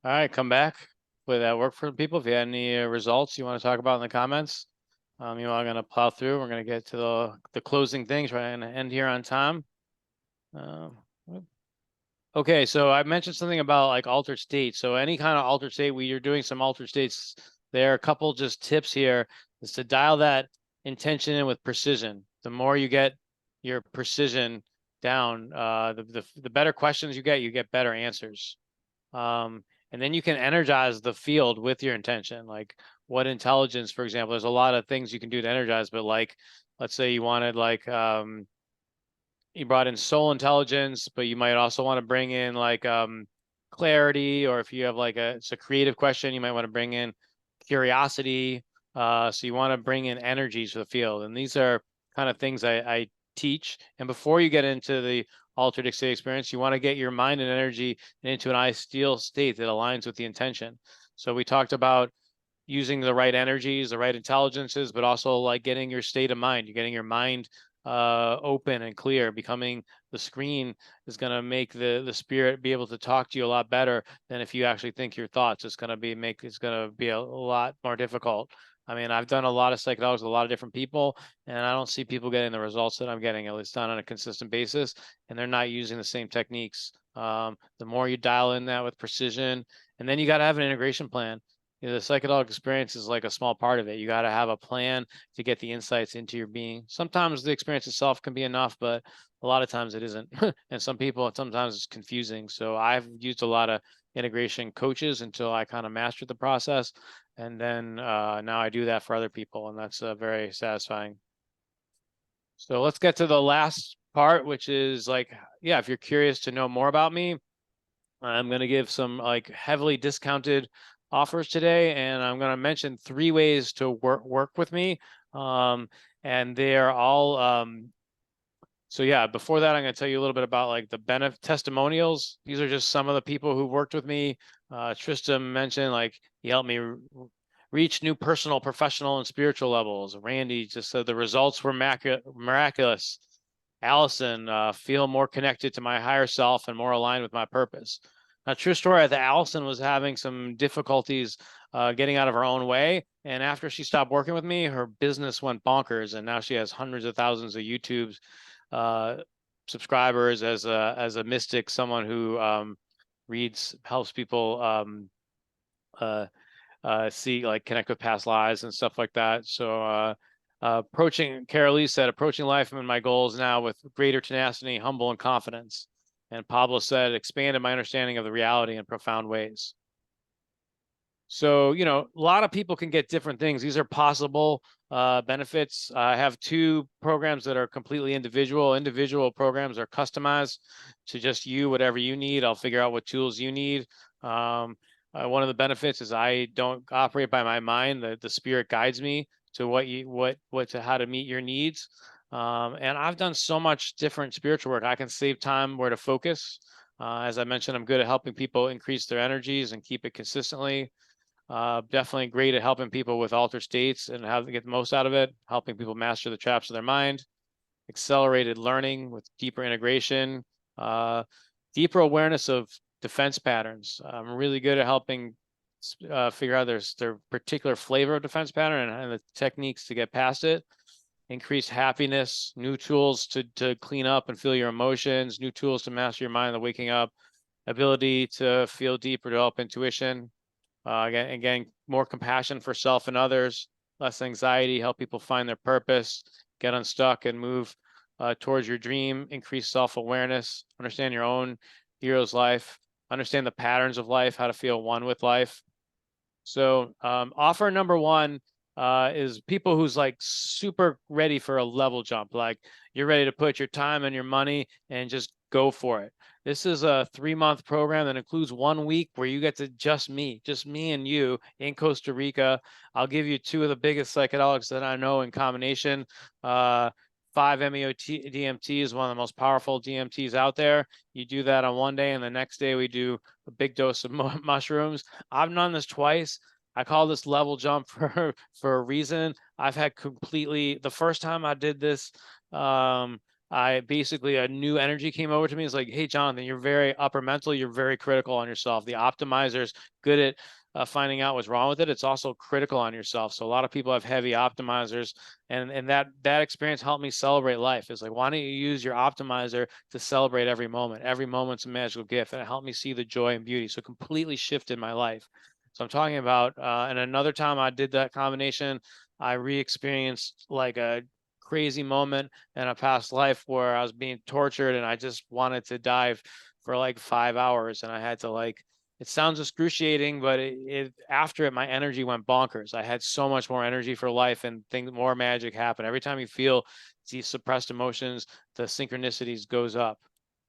All right, come back with that work for people. If you had any results you want to talk about in the comments, I'm going to plow through. We're going to get to the closing things. We're going to end here on time. Um, okay, so I mentioned something about like altered state. So any kind of altered state, you're doing some altered states. There are a couple just tips here is to dial that intention in with precision. The more you get your precision down, the better questions you get better answers. And then you can energize the field with your intention. Like what intelligence, for example, there's a lot of things you can do to energize, but like, let's say you wanted like, you brought in soul intelligence, but you might also want to bring in like, clarity, or if you have like it's a creative question, you might want to bring in curiosity. So you want to bring in energies for the field. And these are kind of things I teach. And before you get into the altered state experience, you want to get your mind and energy into an ideal state that aligns with the intention. So we talked about using the right energies, the right intelligences, but also like getting your state of mind. You're getting your mind open and clear. Becoming the screen is going to make the spirit be able to talk to you a lot better than if you actually think your thoughts. It's going to be a lot more difficult. I mean, I've done a lot of psychedelics with a lot of different people, and I don't see people getting the results that I'm getting, at least not on a consistent basis, and they're not using the same techniques. The more you dial in that with precision, and then you got to have an integration plan. You know, the psychedelic experience is like a small part of it. You got to have a plan to get the insights into your being. Sometimes the experience itself can be enough, but a lot of times it isn't. And sometimes it's confusing. So I've used a lot of integration coaches until I kind of mastered the process. And then now I do that for other people, and that's very satisfying. So let's get to the last part, which is like, yeah, if you're curious to know more about me, I'm going to give some like heavily discounted offers today, and I'm going to mention 3 ways to work with me. And they are all so yeah, before that, I'm going to tell you a little bit about like the benefit testimonials. These are just some of the people who worked with me. Trista mentioned like he helped me reach new personal, professional, and spiritual levels. Randy just said the results were miraculous. Allison, feel more connected to my higher self and more aligned with my purpose. Now, true story, that Allison was having some difficulties getting out of her own way. And after she stopped working with me, her business went bonkers. And now she has hundreds of thousands of YouTube subscribers as a mystic, someone who helps people see, like, connect with past lives and stuff like that. So Carol Lee said, approaching life and my goals now with greater tenacity, humble, and confidence. And Pablo said, expanded my understanding of the reality in profound ways. So, you know, a lot of people can get different things. These are possible benefits. I have 2 programs that are completely individual. Individual programs are customized to just you, whatever you need. I'll figure out what tools you need. One of the benefits is I don't operate by my mind. The spirit guides me to how to meet your needs. And I've done so much different spiritual work. I can save time where to focus. As I mentioned, I'm good at helping people increase their energies and keep it consistently. Definitely great at helping people with altered states and how to get the most out of it, helping people master the traps of their mind, accelerated learning with deeper integration, deeper awareness of defense patterns. I'm really good at helping figure out their particular flavor of defense pattern and the techniques to get past it. Increased happiness, new tools to clean up and feel your emotions, new tools to master your mind, the waking up, ability to feel deeper, develop intuition. Again, more compassion for self and others, less anxiety, help people find their purpose, get unstuck and move towards your dream, increase self-awareness, understand your own hero's life, understand the patterns of life, how to feel one with life. So offer number 1 is people who's like super ready for a level jump. Like you're ready to put your time and your money and just go for it. This is a 3-month program that includes 1 week where you get to just me and you in Costa Rica. I'll give you 2 of the biggest psychedelics that I know in combination. 5-MeO-DMT is one of the most powerful DMTs out there. You do that on one day, and the next day we do a big dose of mushrooms. I've done this twice. I call this level jump for a reason. I've had the first time I did this, I basically, a new energy came over to me. It's like, hey, Jonathan, you're very upper mental. You're very critical on yourself. The optimizer's good at finding out what's wrong with it. It's also critical on yourself. So a lot of people have heavy optimizers, and that experience helped me celebrate life. It's like, why don't you use your optimizer to celebrate every moment? Every moment's a magical gift, and it helped me see the joy and beauty. So it completely shifted my life. So I'm talking about, and another time I did that combination, I re-experienced like a crazy moment in a past life where I was being tortured and I just wanted to dive for like 5 hours, and I had to like, it sounds excruciating, but after it, my energy went bonkers. I had so much more energy for life, and things, more magic happened. Every time you feel these suppressed emotions, the synchronicities goes up.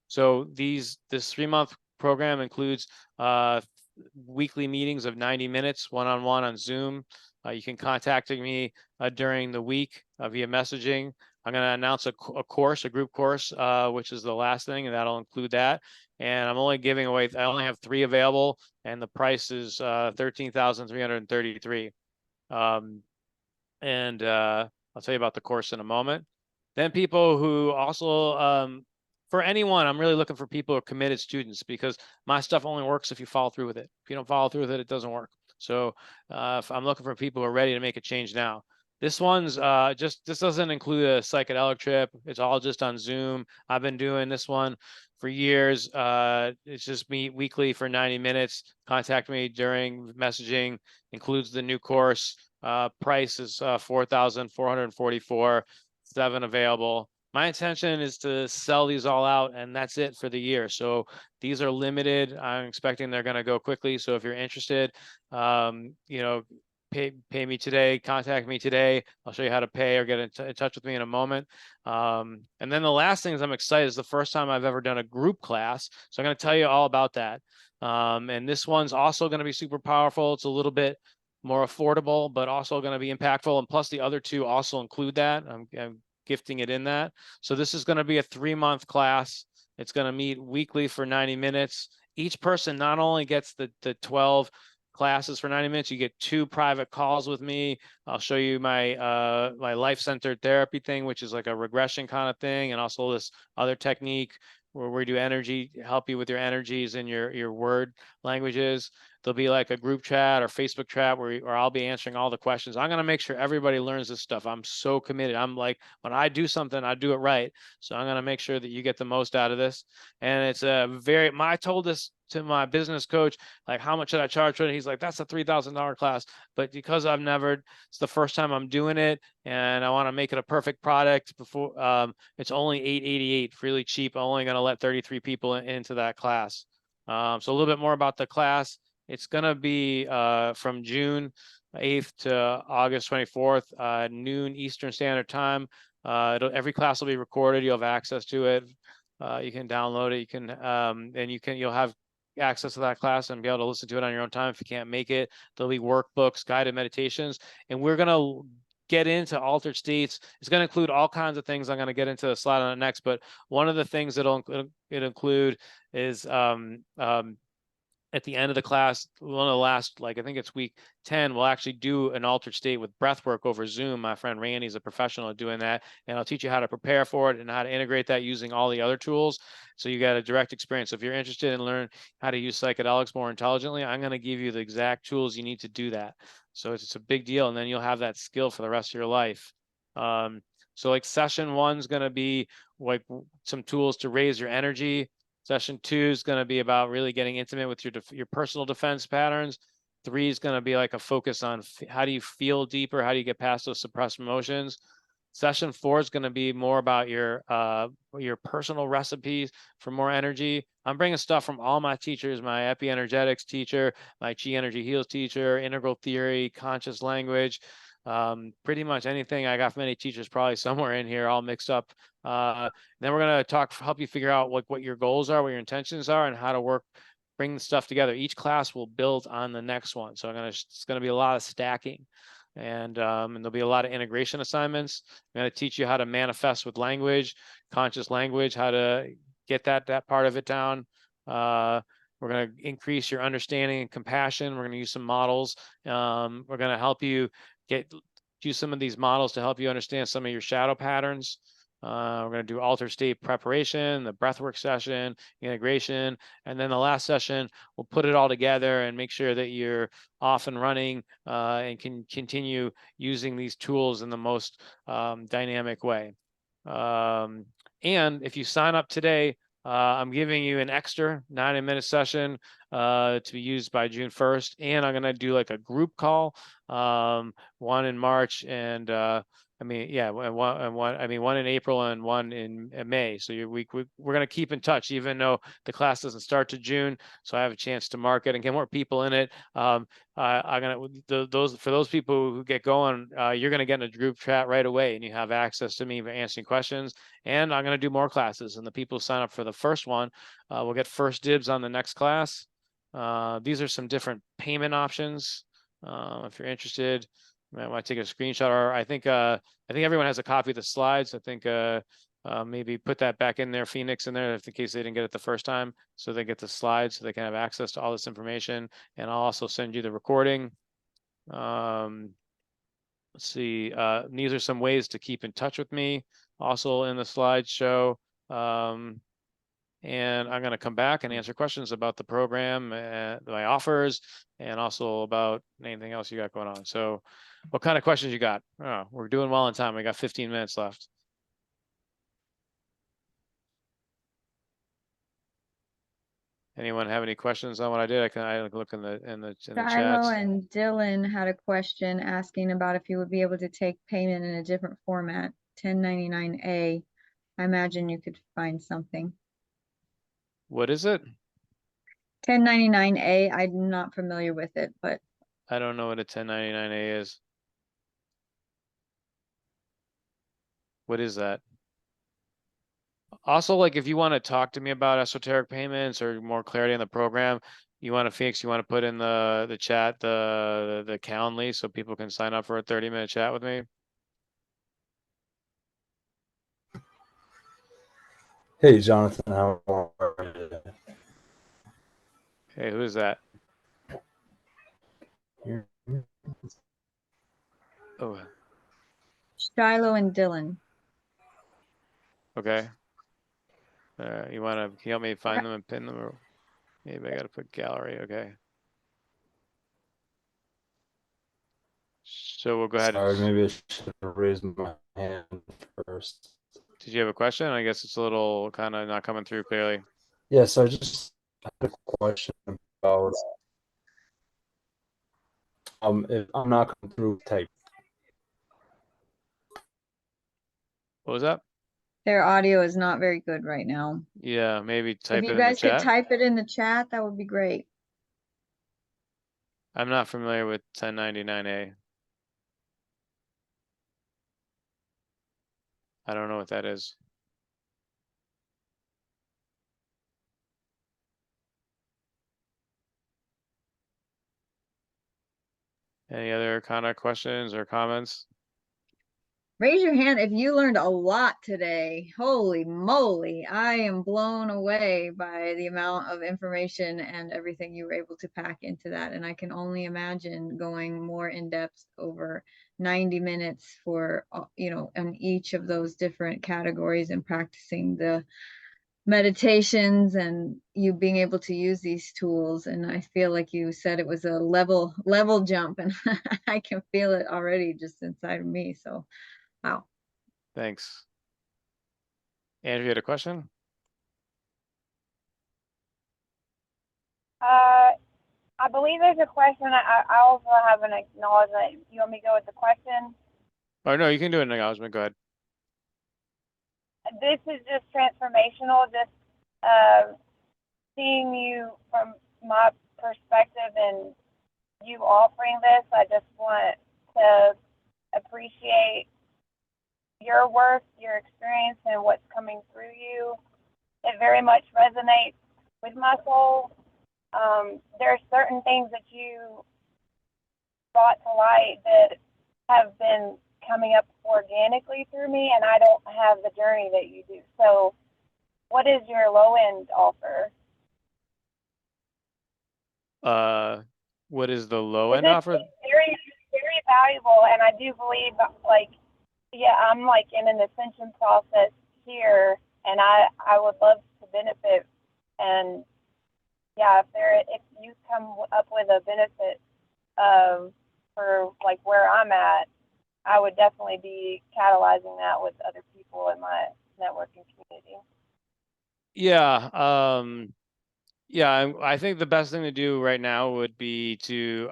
So this 3-month program includes weekly meetings of 90 minutes, one-on-one on Zoom. You can contact me during the week via messaging. I'm going to announce a course, a group course, which is the last thing, and that'll include that. And I'm only giving away, I only have 3 available, and the price is $13,333. And I'll tell you about the course in a moment. Then people who also, for anyone, I'm really looking for people who are committed students, because my stuff only works if you follow through with it. If you don't follow through with it, it doesn't work. So if I'm looking for people who are ready to make a change now. This one's this doesn't include a psychedelic trip. It's all just on Zoom. I've been doing this one for years. It's just meet weekly for 90 minutes. Contact me during messaging, includes the new course. Price is 4,444, 7 available. My intention is to sell these all out, and that's it for the year. So these are limited. I'm expecting they're going to go quickly. So if you're interested, pay me today, contact me today. I'll show you how to pay, or get in touch with me in a moment. And then the last thing is, I'm excited. It's the first time I've ever done a group class. So I'm going to tell you all about that. And this one's also going to be super powerful. It's a little bit more affordable, but also going to be impactful. And plus the other 2 also include that. I'm gifting it in that. So this is going to be a 3-month class. It's going to meet weekly for 90 minutes. Each person not only gets the 12 classes for 90 minutes, you get 2 private calls with me. I'll show you my my life-centered therapy thing, which is like a regression kind of thing, and also this other technique where we do energy, help you with your energies and your word languages. There'll be like a group chat or Facebook chat where I'll be answering all the questions. I'm going to make sure everybody learns this stuff. I'm so committed. I'm like, when I do something, I do it right. So I'm going to make sure that you get the most out of this. And it's I told this to my business coach, like, how much should I charge for it? He's like, that's a $3,000 class. But because it's the first time I'm doing it, and I want to make it a perfect product before, it's only $888, really cheap. I'm only going to let 33 people into that class. So a little bit more about the class. It's going to be from June 8th to August 24th, noon Eastern Standard Time. Every class will be recorded. You'll have access to it. You can download it. You can, you'll have access to that class and be able to listen to it on your own time. If you can't make it, there'll be workbooks, guided meditations, and we're going to get into altered states. It's going to include all kinds of things. I'm going to get into the slide on it next, but one of the things it'll include is at the end of the class, one of the last, like I think it's week 10, we'll actually do an altered state with breathwork over Zoom. My friend Randy's a professional at doing that, and I'll teach you how to prepare for it and how to integrate that using all the other tools. So you got a direct experience. So if you're interested in learning how to use psychedelics more intelligently, I'm going to give you the exact tools you need to do that. So it's a big deal, and then you'll have that skill for the rest of your life. So like session 1 is going to be like some tools to raise your energy. Session 2 is going to be about really getting intimate with your personal defense patterns. 3 is going to be like a focus on how do you feel deeper? How do you get past those suppressed emotions? Session 4 is going to be more about your personal recipes for more energy. I'm bringing stuff from all my teachers, my epi-energetics teacher, my Chi Energy Heals teacher, integral theory, conscious language, pretty much anything I got from any teachers, probably somewhere in here, all mixed up. Then we're going to help you figure out what your goals are, what your intentions are, and how to bring the stuff together. Each class will build on the next one. So it's going to be a lot of stacking, and there'll be a lot of integration assignments. I'm going to teach you how to manifest with language, conscious language, how to get that part of it down. We're going to increase your understanding and compassion. We're going to use some models. We're going to help you use some of these models to help you understand some of your shadow patterns. We're going to do altered state preparation, the breathwork session, integration, and then the last session, we'll put it all together and make sure that you're off and running and can continue using these tools in the most dynamic way. And if you sign up today, I'm giving you an extra 90-minute session to be used by June 1st. And I'm going to do like a group call, one in March and one in April and one in May. So we're going to keep in touch, even though the class doesn't start to June. So I have a chance to market and get more people in it. I'm gonna for those people who get going, you're gonna get in a group chat right away, and you have access to me for answering questions. And I'm gonna do more classes, and the people who sign up for the first one will get first dibs on the next class. These are some different payment options. If you're interested, you might want to take a screenshot, or I think everyone has a copy of the slides. I think maybe put that back in there, Phoenix in there, if in case they didn't get it the first time, so they get the slides, so they can have access to all this information. And I'll also send you the recording. Let's see. These are some ways to keep in touch with me, also in the slideshow. And I'm going to come back and answer questions about the program, my offers, and also about anything else you got going on. So what kind of questions you got? Oh, we're doing well in time. We got 15 minutes left. Anyone have any questions on what I did? I look in the Shiloh chats. and Dylan had a question asking about if you would be able to take payment in a different format, 1099A. I imagine you could find something. What is it? 1099A, I'm not familiar with it, but I don't know what a 1099A is. What is that? Also, like if you want to talk to me about esoteric payments or more clarity on the program, you want to put in the chat the Calendly so people can sign up for a 30-minute chat with me. Hey, Jonathan, how are you? Hey, who is that? Oh, Shiloh and Dylan. okay. Can you help me find them and pin them? Or maybe I got to put gallery. Okay. So we'll go ahead. Sorry, maybe I should have raised my hand first. Did you have a question? I guess it's a little kind of not coming through clearly. Yeah, so I just had a question about if I'm not coming through type. What was that? Their audio is not very good right now. Yeah, maybe type If it you in the guys could chat. type it in the chat, that would be great. I'm not familiar with 1099A. I don't know what that is. Any other kind of questions or comments? Raise your hand if you learned a lot today. Holy moly, I am blown away by the amount of information and everything you were able to pack into that. And I can only imagine going more in depth over 90 minutes for, in each of those different categories and practicing the meditations and you being able to use these tools. And I feel like you said it was a level jump, and I can feel it already just inside of me. So wow. Thanks. Andrew, you had a question? I believe there's a question. I also have an acknowledgement. You want me to go with the question? Oh, no, you can do an acknowledgement. Go ahead. This is just transformational, just seeing you from my perspective and you offering this. I just want to appreciate your work, your experience, and what's coming through you. It very much resonates with my soul. There are certain things that you brought to light that have been coming up organically through me, and I don't have the journey that you do. So what is your low end offer? What is the low end offer? It's very, very valuable, and I do believe, like, yeah, I'm like in an ascension process here, and I would love to benefit. And yeah, if you come up with a benefit for like where I'm at, I would definitely be catalyzing that with other people in my networking community. Yeah. Yeah, I think the best thing to do right now would be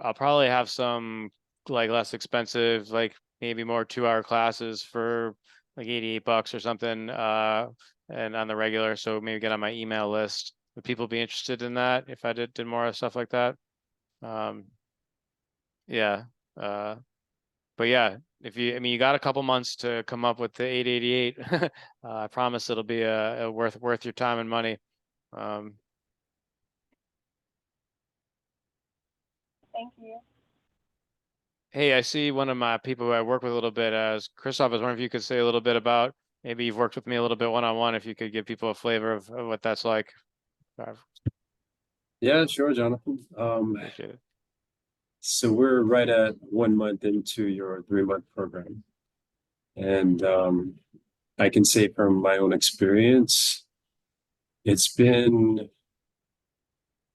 I'll probably have some like less expensive, like maybe more 2-hour classes for like $88 or something, and on the regular. So maybe get on my email list. Would people be interested in that if I did more stuff like that? Yeah. But yeah, I mean, you got a couple months to come up with the 888. I promise it'll be a worth your time and money. Thank you. Hey, I see one of my people who I work with a little bit as Christoph. I was wondering if you could say a little bit about, maybe you've worked with me a little bit one-on-one, if you could give people a flavor of what that's like. I Yeah, sure, Jonathan. appreciate it. So we're right at 1 month into your 3-month program. And I can say from my own experience, it's been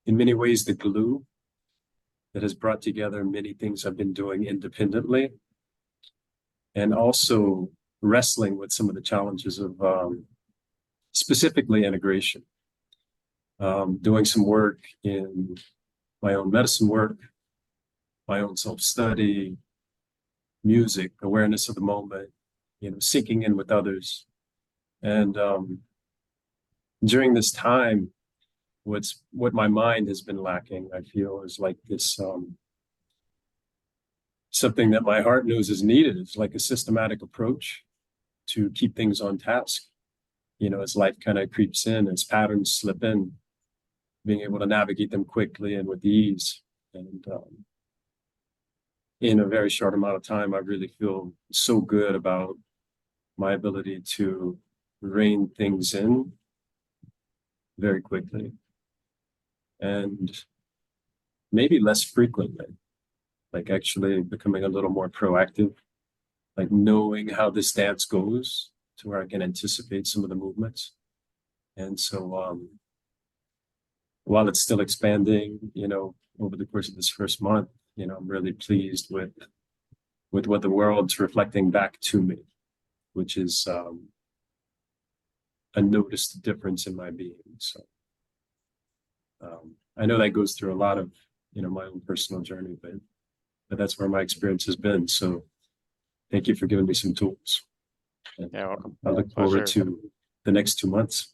in many ways the glue that has brought together many things I've been doing independently, and also wrestling with some of the challenges of specifically integration. Doing some work in my own medicine work, my own self-study, music, awareness of the moment, sinking in with others. And during this time, what my mind has been lacking, I feel, is like this something that my heart knows is needed. It's like a systematic approach to keep things on task. As life kind of creeps in, as patterns slip in, being able to navigate them quickly and with ease. And in a very short amount of time, I really feel so good about my ability to rein things in very quickly and maybe less frequently, like actually becoming a little more proactive, like knowing how this dance goes to where I can anticipate some of the movements. And so while it's still expanding, over the course of this first month, I'm really pleased with what the world's reflecting back to me, which is a noticed difference in my being. So I know that goes through a lot of, my own personal journey, but that's where my experience has been. So thank you for giving me some tools. And, Yeah, welcome. I look forward Pleasure. to the next 2 months.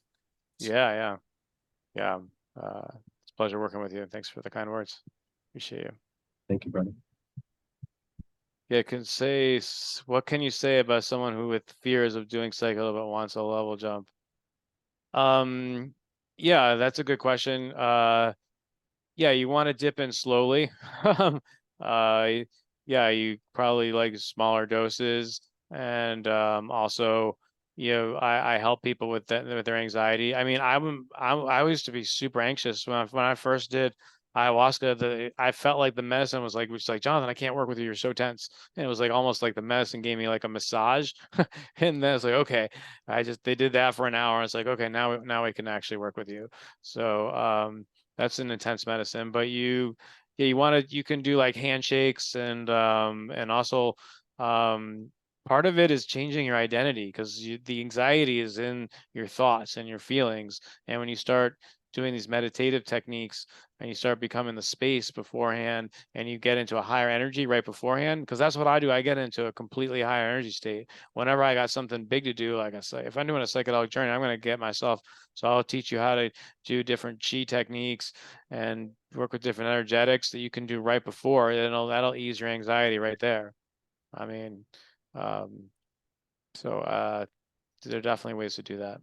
Yeah. It's a pleasure working with you. Thanks for the kind words. Appreciate you. Thank you, brother. Yeah, what can you say about someone who with fears of doing cycle but wants a level jump? Yeah, that's a good question. Yeah, you want to dip in slowly. Yeah, you probably like smaller doses, and also, I help people with that, with their anxiety. I mean, I used to be super anxious when I first did ayahuasca. I felt like the medicine was like, Jonathan, I can't work with you. You're so tense. And it was like almost like the medicine gave me like a massage, and then it's like, okay, they did that for an hour. It's like, okay, now we can actually work with you. So that's an intense medicine, but you can do like handshakes, and also part of it is changing your identity, because the anxiety is in your thoughts and your feelings. And when you start doing these meditative techniques and you start becoming the space beforehand, and you get into a higher energy right beforehand, because that's what I do. I get into a completely higher energy state whenever I got something big to do. Like I say, if I'm doing a psychedelic journey, I'm going to get myself. So I'll teach you how to do different chi techniques and work with different energetics that you can do right before. That'll ease your anxiety right there. I mean, so there are definitely ways to do that.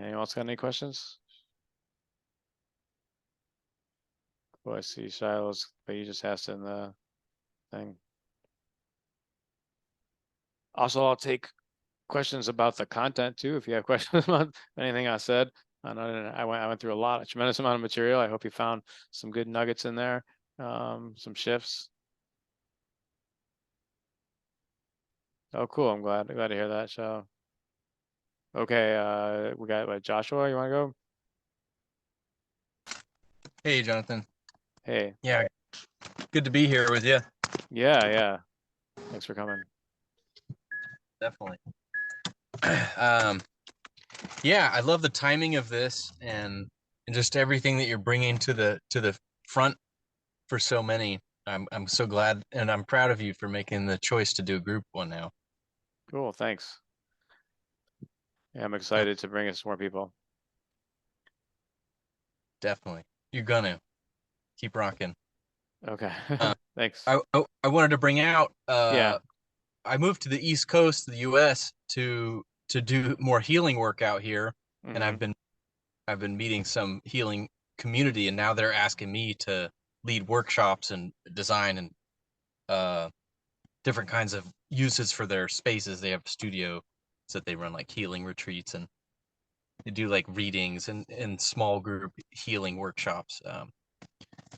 Anyone else got any questions? Oh, I see Shiloh's, but you just asked in the thing. Also, I'll take questions about the content too. If you have questions about anything I said, I went through a tremendous amount of material. I hope you found some good nuggets in there, some shifts. Oh, cool. I'm glad to hear that. So, okay, we got Joshua. You want to go? Hey, Jonathan. Hey. Yeah, good to be here with you. Yeah. Thanks for coming. Definitely. Yeah, I love the timing of this and just everything that you're bringing to the front for so many. I'm so glad and I'm proud of you for making the choice to do a group one now. Cool. Thanks. Yeah, I'm excited to bring us more people. Definitely. You're gonna keep rocking. Okay. Uh, Thanks. I wanted to bring out Yeah. I moved to the East Coast of the US to do more healing work out here, and Hmm. I've been meeting some healing community, and now they're asking me to lead workshops and design and different kinds of uses for their spaces. They have studios that they run like healing retreats, and they do like readings and small group healing workshops.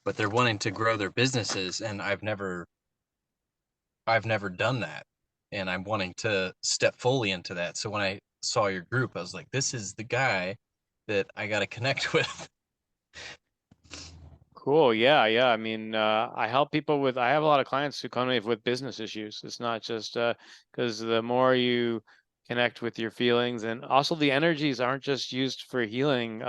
But they're wanting to grow their businesses, and I've never done that, and I'm wanting to step fully into that. So when I saw your group, I was like, this is the guy that I got to connect with. Cool. Yeah. I mean, I help people with, I have a lot of clients who come to me with business issues. It's not just because the more you connect with your feelings, and also the energies aren't just used for healing.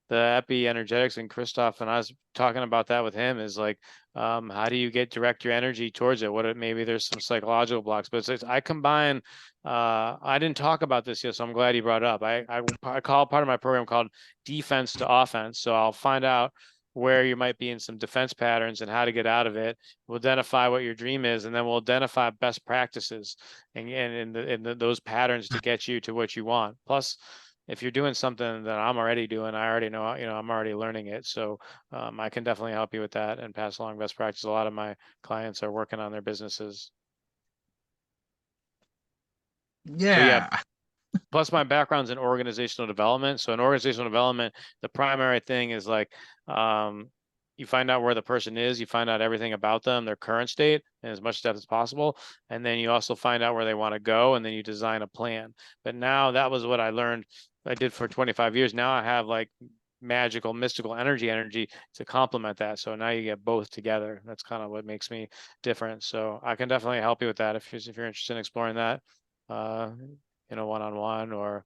The epi energetics, and Christoph and I was talking about that with him, is like, how do you direct your energy towards it? Maybe there's some psychological blocks, but I combine, I didn't talk about this yet, so I'm glad you brought it up. I call part of my program called defense to offense. So I'll find out where you might be in some defense patterns and how to get out of it. We'll identify what your dream is, and then we'll identify best practices and those patterns to get you to what you want. Plus, if you're doing something that I'm already doing, I already know, I'm already learning it. So I can definitely help you with that and pass along best practice. A lot of my clients are working on their businesses. So yeah, Yeah. plus my background's in organizational development. So in organizational development, the primary thing is like, you find out where the person is, you find out everything about them, their current state, in as much depth as possible. And then you also find out where they want to go, and then you design a plan. But now that was what I learned, I did for 25 years. Now I have like magical, mystical energy to complement that. So now you get both together. That's kind of what makes me different. So I can definitely help you with that if you're interested in exploring that. Uh, one-on-one, or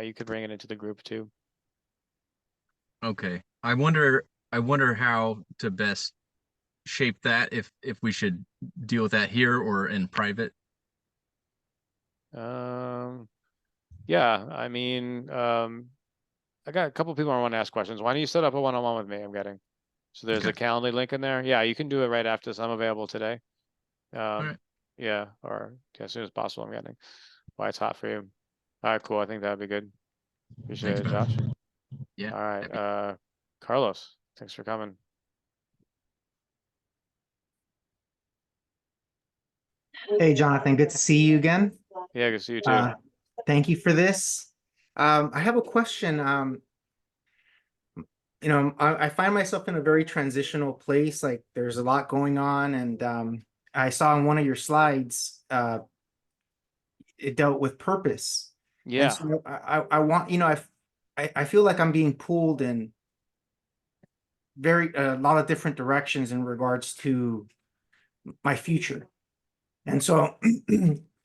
you could bring it into the group too. Okay. I wonder how to best shape that, if we should deal with that here or in private. Yeah, I mean, I got a couple of people I want to ask questions. Why don't you set up a one-on-one with me? I'm getting. So there's a Okay. Calendly link in there. Yeah, you can do it right after this. I'm available today. All right. Yeah, or as soon as possible. I'm getting. Why it's hot for you. All right, cool. I think that'd be good. Appreciate Thanks, it, Josh. man. Yeah. All right, Happy. Carlos, thanks for coming. Hey, Jonathan, good to see you again. Yeah, good to see you too. Thank you for this. I have a question. I find myself in a very transitional place. Like there's a lot going on, and I saw in one of your slides, it dealt with purpose. And Yeah. so I want, I feel like I'm being pulled in a lot of different directions in regards to my future. And so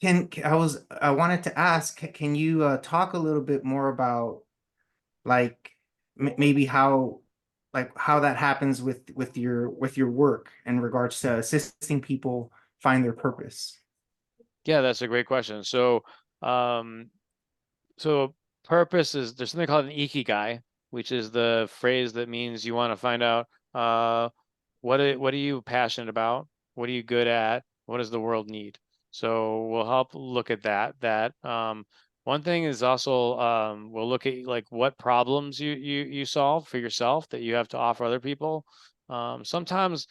I wanted to ask, can you talk a little bit more about like maybe how that happens with your work in regards to assisting people find their purpose? Yeah, that's a great question. So, so purpose is, there's something called an ikigai, which is the phrase that means you want to find out what are you passionate about? What are you good at? What does the world need? So we'll help look at that. One thing is also we'll look at like what problems you solve for yourself that you have to offer other people. Sometimes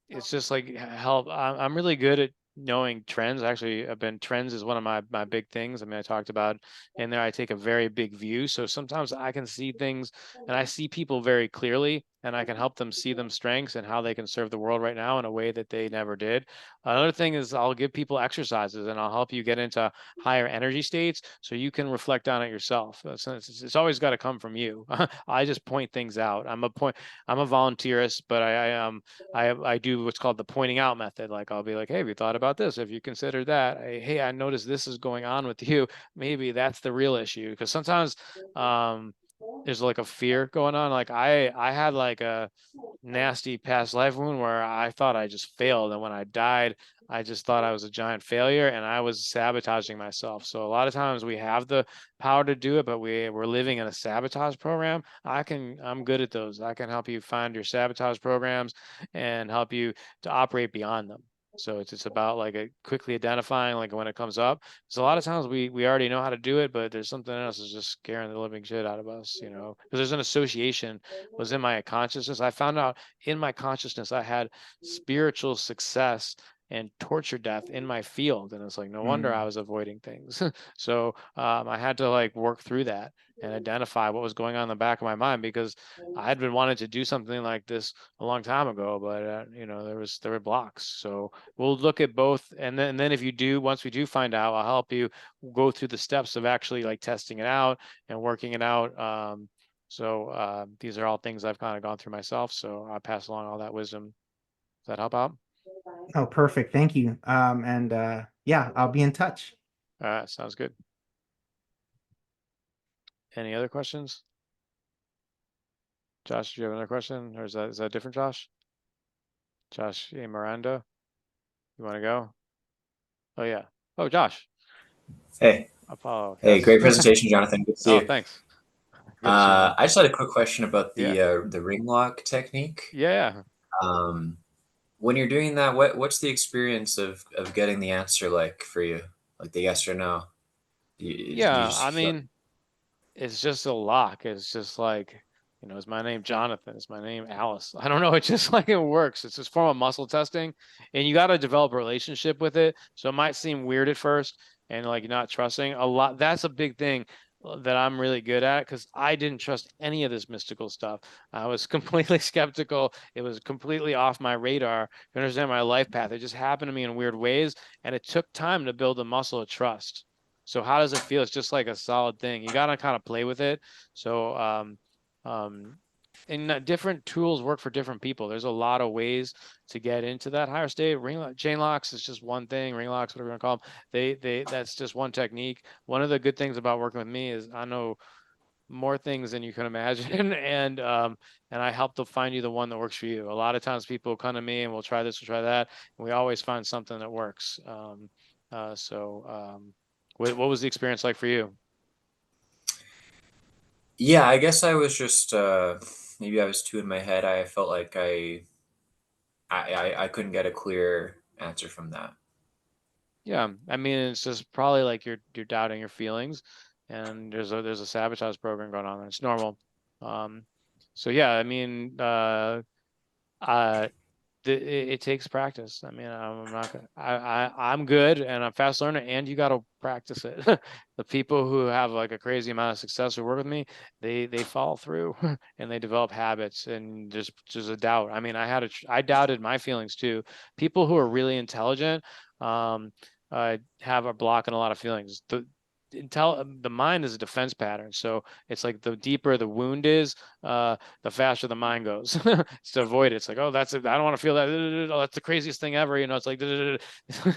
it's just like help. I'm really good at knowing trends. Actually, I've been trends is one of my big things. I mean, I talked about in there. I take a very big view, so sometimes I can see things and I see people very clearly, and and I can help them see them strengths and how they can serve the world right now in a way that they never did. Another thing is I'll give people exercises and I'll help you get into higher energy states so you can reflect on it yourself. It's always got to come from you. I just point things out. I'm a volunteerist, but I do what's called the pointing out method. Like I'll be like, hey, have you thought about this? Have you considered that? Hey, I noticed this is going on with you. Maybe that's the real issue. Because sometimes there's like a fear going on. Like I had like a nasty past life wound where I thought I just failed. And when I died, I just thought I was a giant failure and I was sabotaging myself. So a lot of times we have the power to do it, but we're living in a sabotage program. I'm good at those. I can help you find your sabotage programs and help you to operate beyond them. So it's about like quickly identifying like when it comes up. So a lot of times we already know how to do it, but there's something else that's just scaring the living shit out of us, you know, because there's an association was in my consciousness. I found out in my consciousness I had spiritual success and torture death in my field, and it's like no wonder I was avoiding things. So I had to like work through that and identify what was going on in the back of my mind, because I had been wanting to do something like this a long time ago, but you know, there were blocks. So we'll look at both, and then if you do, once we do find out, I'll help you go through the steps of actually like testing it out and working it out. So these are all things I've kind of gone through myself, so I pass along all that wisdom. Does that help out? Oh, perfect. Thank you. Yeah, I'll be in touch. All right, sounds good. Any other questions? Josh, do you have another question, or is that different, Josh? Josh A. Miranda, you want to go? Oh yeah. Oh, Josh. Hey. Apollo. Hey, Yes. great presentation, Jonathan. Good to see Oh, you. thanks. Good to see you. I just had a quick question about Yeah. the ring lock technique. Yeah. When you're doing that, what's the experience of getting the answer like for you? Like the yes or no? You Yeah, just I mean, it's just a lock. It's just like, you know, is my name Jonathan? Is my name Alice? I don't know. It's just like it works. It's just form of muscle testing, and you got to develop a relationship with it. So it might seem weird at first, and like you're not trusting a lot. That's a big thing that I'm really good at, because I didn't trust any of this mystical stuff. I was completely skeptical. It was completely off my radar. You understand my life path. It just happened to me in weird ways, and it took time to build a muscle of trust. So how does it feel? It's just like a solid thing. You got to kind of play with it. So, and different tools work for different people. There's a lot of ways to get into that higher state. Chain locks is just one thing. Ring locks, whatever you want to call them. That's just one technique. One of the good things about working with me is I know more things than you can imagine, and I help to find you the one that works for you. A lot of times people come to me and we'll try this, we'll try that, and we always find something that works. What was the experience like for you? Yeah, I guess I was just maybe I was too in my head. I felt like I couldn't get a clear answer from that. Yeah, I mean, it's just probably like you're doubting your feelings, and there's a sabotage program going on. It's normal. So yeah, I mean, uh, it takes practice. I mean, I'm not gonna, I'm good and I'm fast learner, and you got to practice it. The people who have like a crazy amount of success who work with me, they follow through and they develop habits, and just a doubt. I mean, I doubted my feelings too. People who are really intelligent, have a block and a lot of feelings. The mind is a defense pattern, so it's like the deeper the wound is, the faster the mind goes. It's to avoid it. It's like, oh, that's it. I don't want to feel that. Oh, that's the craziest thing ever. You know, it's like,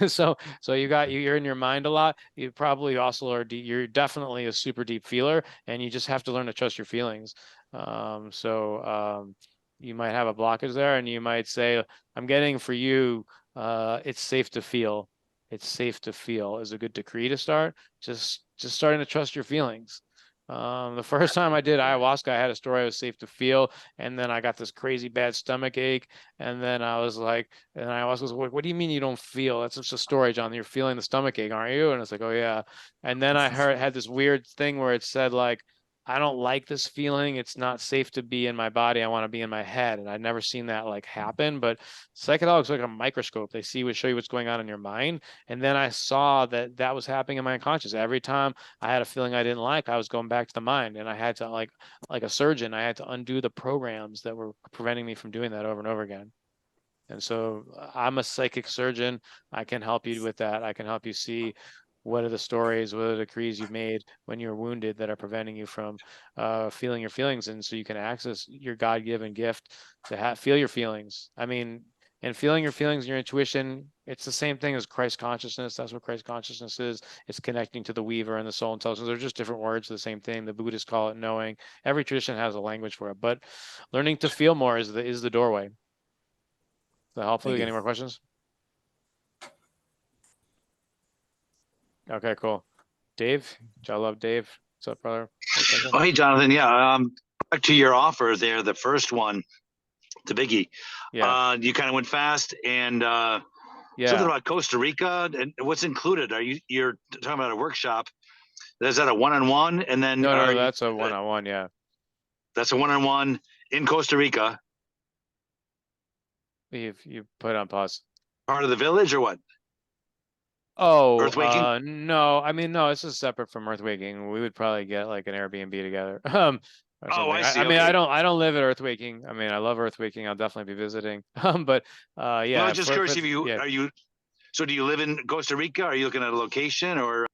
so you're in your mind a lot. You probably also are. You're definitely a super deep feeler, and you just have to learn to trust your feelings. You might have a blockage there, and you might say, I'm getting for you. It's safe to feel. It's safe to feel is a good decree to start. Just starting to trust your feelings. The first time I did ayahuasca, I had a story I was safe to feel, and then I got this crazy bad stomach ache, and then I was like, and ayahuasca was like, what do you mean you don't feel? That's just a story, John. You're feeling the stomach ache, aren't you? And it's like, oh yeah. And then I had this weird thing where it said like, I don't like this feeling. It's not safe to be in my body. I want to be in my head. And I'd never seen that like happen. But psychedelics are like a microscope. They show you what's going on in your mind. And then I saw that that was happening in my unconscious. Every time I had a feeling I didn't like, I was going back to the mind. And I had to like a surgeon, I had to undo the programs that were preventing me from doing that over and over again. And so I'm a psychic surgeon. I can help you with that. I can help you see what are the stories, what are the decrees you've made when you're wounded that are preventing you from feeling your feelings. And so you can access your God-given gift to feel your feelings. I mean, and feeling your feelings, your intuition, it's the same thing as Christ consciousness. That's what Christ consciousness is. It's connecting to the weaver and the soul intelligence. They're just different words for the same thing. The Buddhists call it knowing. Every tradition has a language for it, but learning to feel more is the doorway. So hopefully, any more questions? Okay, cool. Dave, I love Dave. What's up, brother? Oh, hey, Jonathan. Yeah, back to your offer there, the first one, the biggie. Yeah. You kind of went fast, and something about Costa Rica and what's included. You're talking about a workshop? Is that a one-on-one? And then No, that's a one-on-one. Yeah, that's a one-on-one in Costa Rica. You put on pause. Part of the village or what? Oh, Earthwaking? no. I mean, no, this is separate from Earthwaking. We would probably get like an Airbnb together. Or something. Oh, I see. I mean, okay. I don't live at Earthwaking. I mean, I love Earthwaking. I'll definitely be visiting. But yeah. No, I was just curious if you are you. So, do you live in Costa Rica? Are you looking at a location or?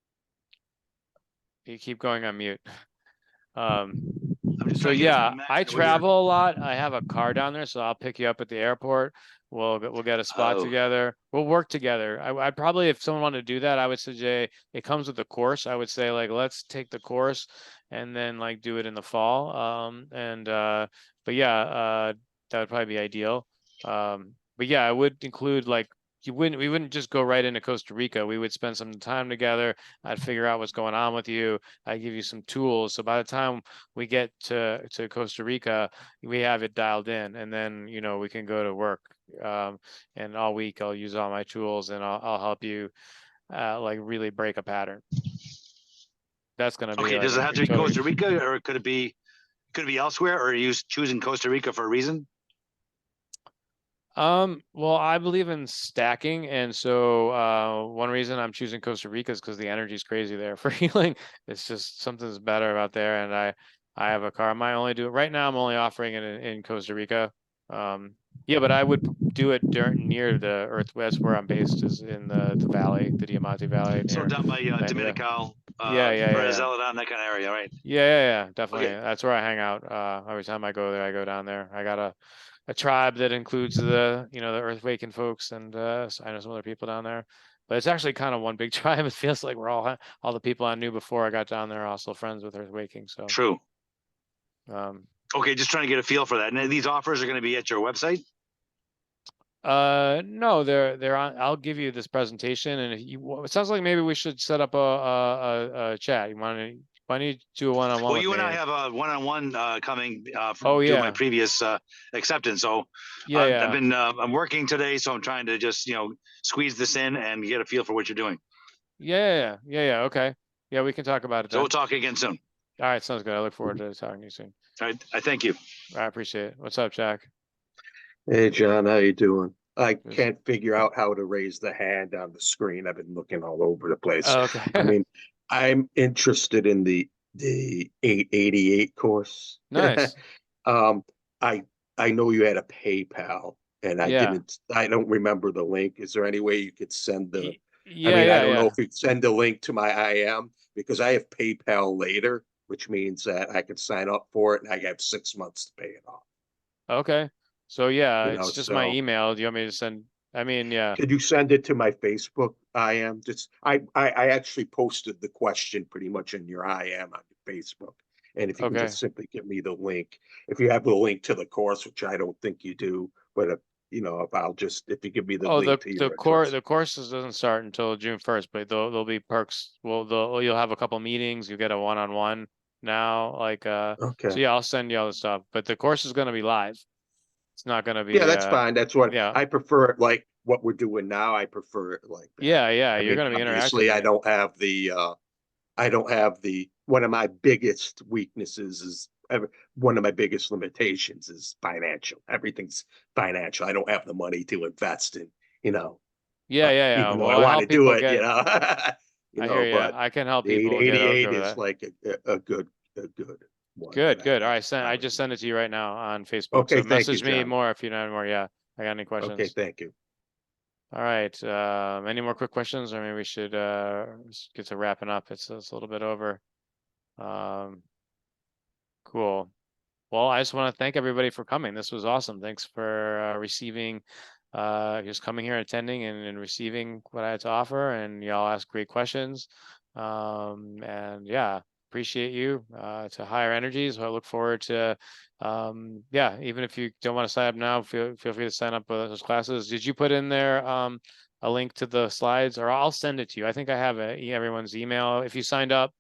You keep going on mute. I'm just So trying to get yeah, some I travel a lot. I have a car down there, so I'll pick you up at the airport. We'll get a spot Oh. together. We'll work together. I probably, if someone wanted to do that, I would suggest it comes with the course. I would say like, let's take the course and then like do it in the fall. But yeah, that would probably be ideal. But yeah, I would include like we wouldn't just go right into Costa Rica. We would spend some time together. I'd figure out what's going on with you. I'd give you some tools. So by the time we get to Costa Rica, we have it dialed in, and then we can go to work. And all week I'll use all my tools, and I'll help you like really break a pattern. That's gonna be okay. Does it have to be Costa Rica, or could it be elsewhere, or are you choosing Costa Rica for a reason? Well, I believe in stacking, and so one reason I'm choosing Costa Rica is because the energy is crazy there for healing. It's just something's better about there, and I have a car. I might only do it right now. I'm only offering it in Costa Rica. Yeah, but I would do it near the Earth West where I'm based, is in the valley, the Diamante Valley. So down by Dominical, Brazil, down that kind of area, right? Yeah, definitely. Okay. That's where I hang out. Every time I go there, I go down there. I got a tribe that includes the the Earthwaking folks, and so I know some other people down there. But it's actually kind of one big tribe. It feels like we're all the people I knew before I got down there are also friends with Earthwaking. So true. Okay, just trying to get a feel for that. And these offers are going to be at your website? No, they're on. I'll give you this presentation, and it sounds like maybe we should set up a chat. Why don't you do a one-on-one? Well, you and I have a one-on-one coming from to my previous acceptance. So yeah, I've been I'm working today, so I'm trying to just squeeze this in and get a feel for what you're doing. Yeah. Okay. Yeah, we can talk about it. So we'll talk again soon. All right, sounds good. I look forward to talking to you soon. All right, I thank you. I appreciate it. What's up, Jack? Hey, John, how you doing? I can't figure out how to raise the hand on the screen. I've been looking all over the place. Oh, okay. I mean, I'm interested in the 888 course. Nice. I know you had a PayPal, and I don't remember the link. Is there any way you could send the? I don't know if you could send a link to my IM, because I have PayPal later, which means that I could sign up for it and I have 6 months to pay it off. Okay. So it's just my email. Do you want me to send? I mean, yeah. Could you send it to my Facebook IM? I actually posted the question pretty much in your IM on Facebook. And if you can just simply give me the link, if you have the link to the course, which I don't think you do, but if you give me the link to your the courses doesn't start until June 1st, but there'll be perks. Well, you'll have a couple meetings. You get a one-on-one now, okay. So yeah, I'll send you all the stuff, but the course is going to be live. It's not going to be. Yeah, that's fine. That's what I prefer it, like what we're doing now. I prefer it like that. Yeah. You're going to be interactive. Obviously, I don't have the one of my biggest weaknesses is one of my biggest limitations is financial. Everything's financial. I don't have the money to invest in, Yeah, yeah, yeah. even though Well, I want to do it, you know. I hear you. But I can help the people get 88 over is that. like a good one. Good, good. All right, I just sent it to you right now on Facebook. Okay, So thank you, message me John. more if you know any more. Yeah, I got any questions. Okay, thank you. All right. Any more quick questions? Or maybe we should get to wrapping up. It's a little bit over. Cool. Well, I just want to thank everybody for coming. This was awesome. Thanks for receiving, just coming here, attending, and receiving what I had to offer. And y'all asked great questions. And yeah, appreciate you to Higher Energies. I look forward to, yeah, even if you don't want to sign up now, feel free to sign up for those classes. Did you put in there a link to the slides, or I'll send it to you? I think I have everyone's email. If you signed up,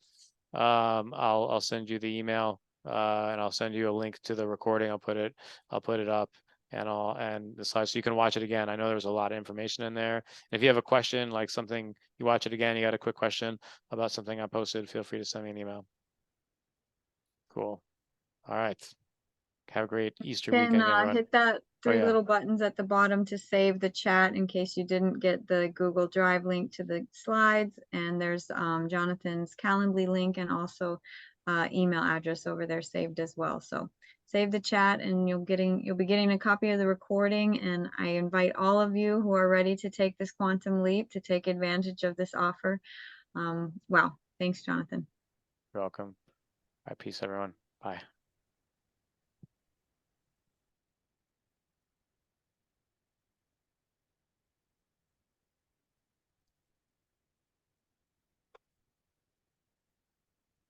I'll send you the email. And I'll send you a link to the recording. I'll put it up and the slides so you can watch it again. I know there's a lot of information in there. If you have a question, like something, you watch it again, you got a quick question about something I posted, feel free to send me an email. Cool. All right. Have a great Easter weekend, everyone. Hit that three yeah. little buttons at the bottom to save the chat in case you didn't get the Google Drive link to the slides. And there's Jonathan's Calendly link and also email address over there saved as well. So save the chat and you'll be getting a copy of the recording. And I invite all of you who are ready to take this quantum leap to take advantage of this offer. Wow. Thanks, Jonathan. You're welcome. All right. Peace, everyone. Bye.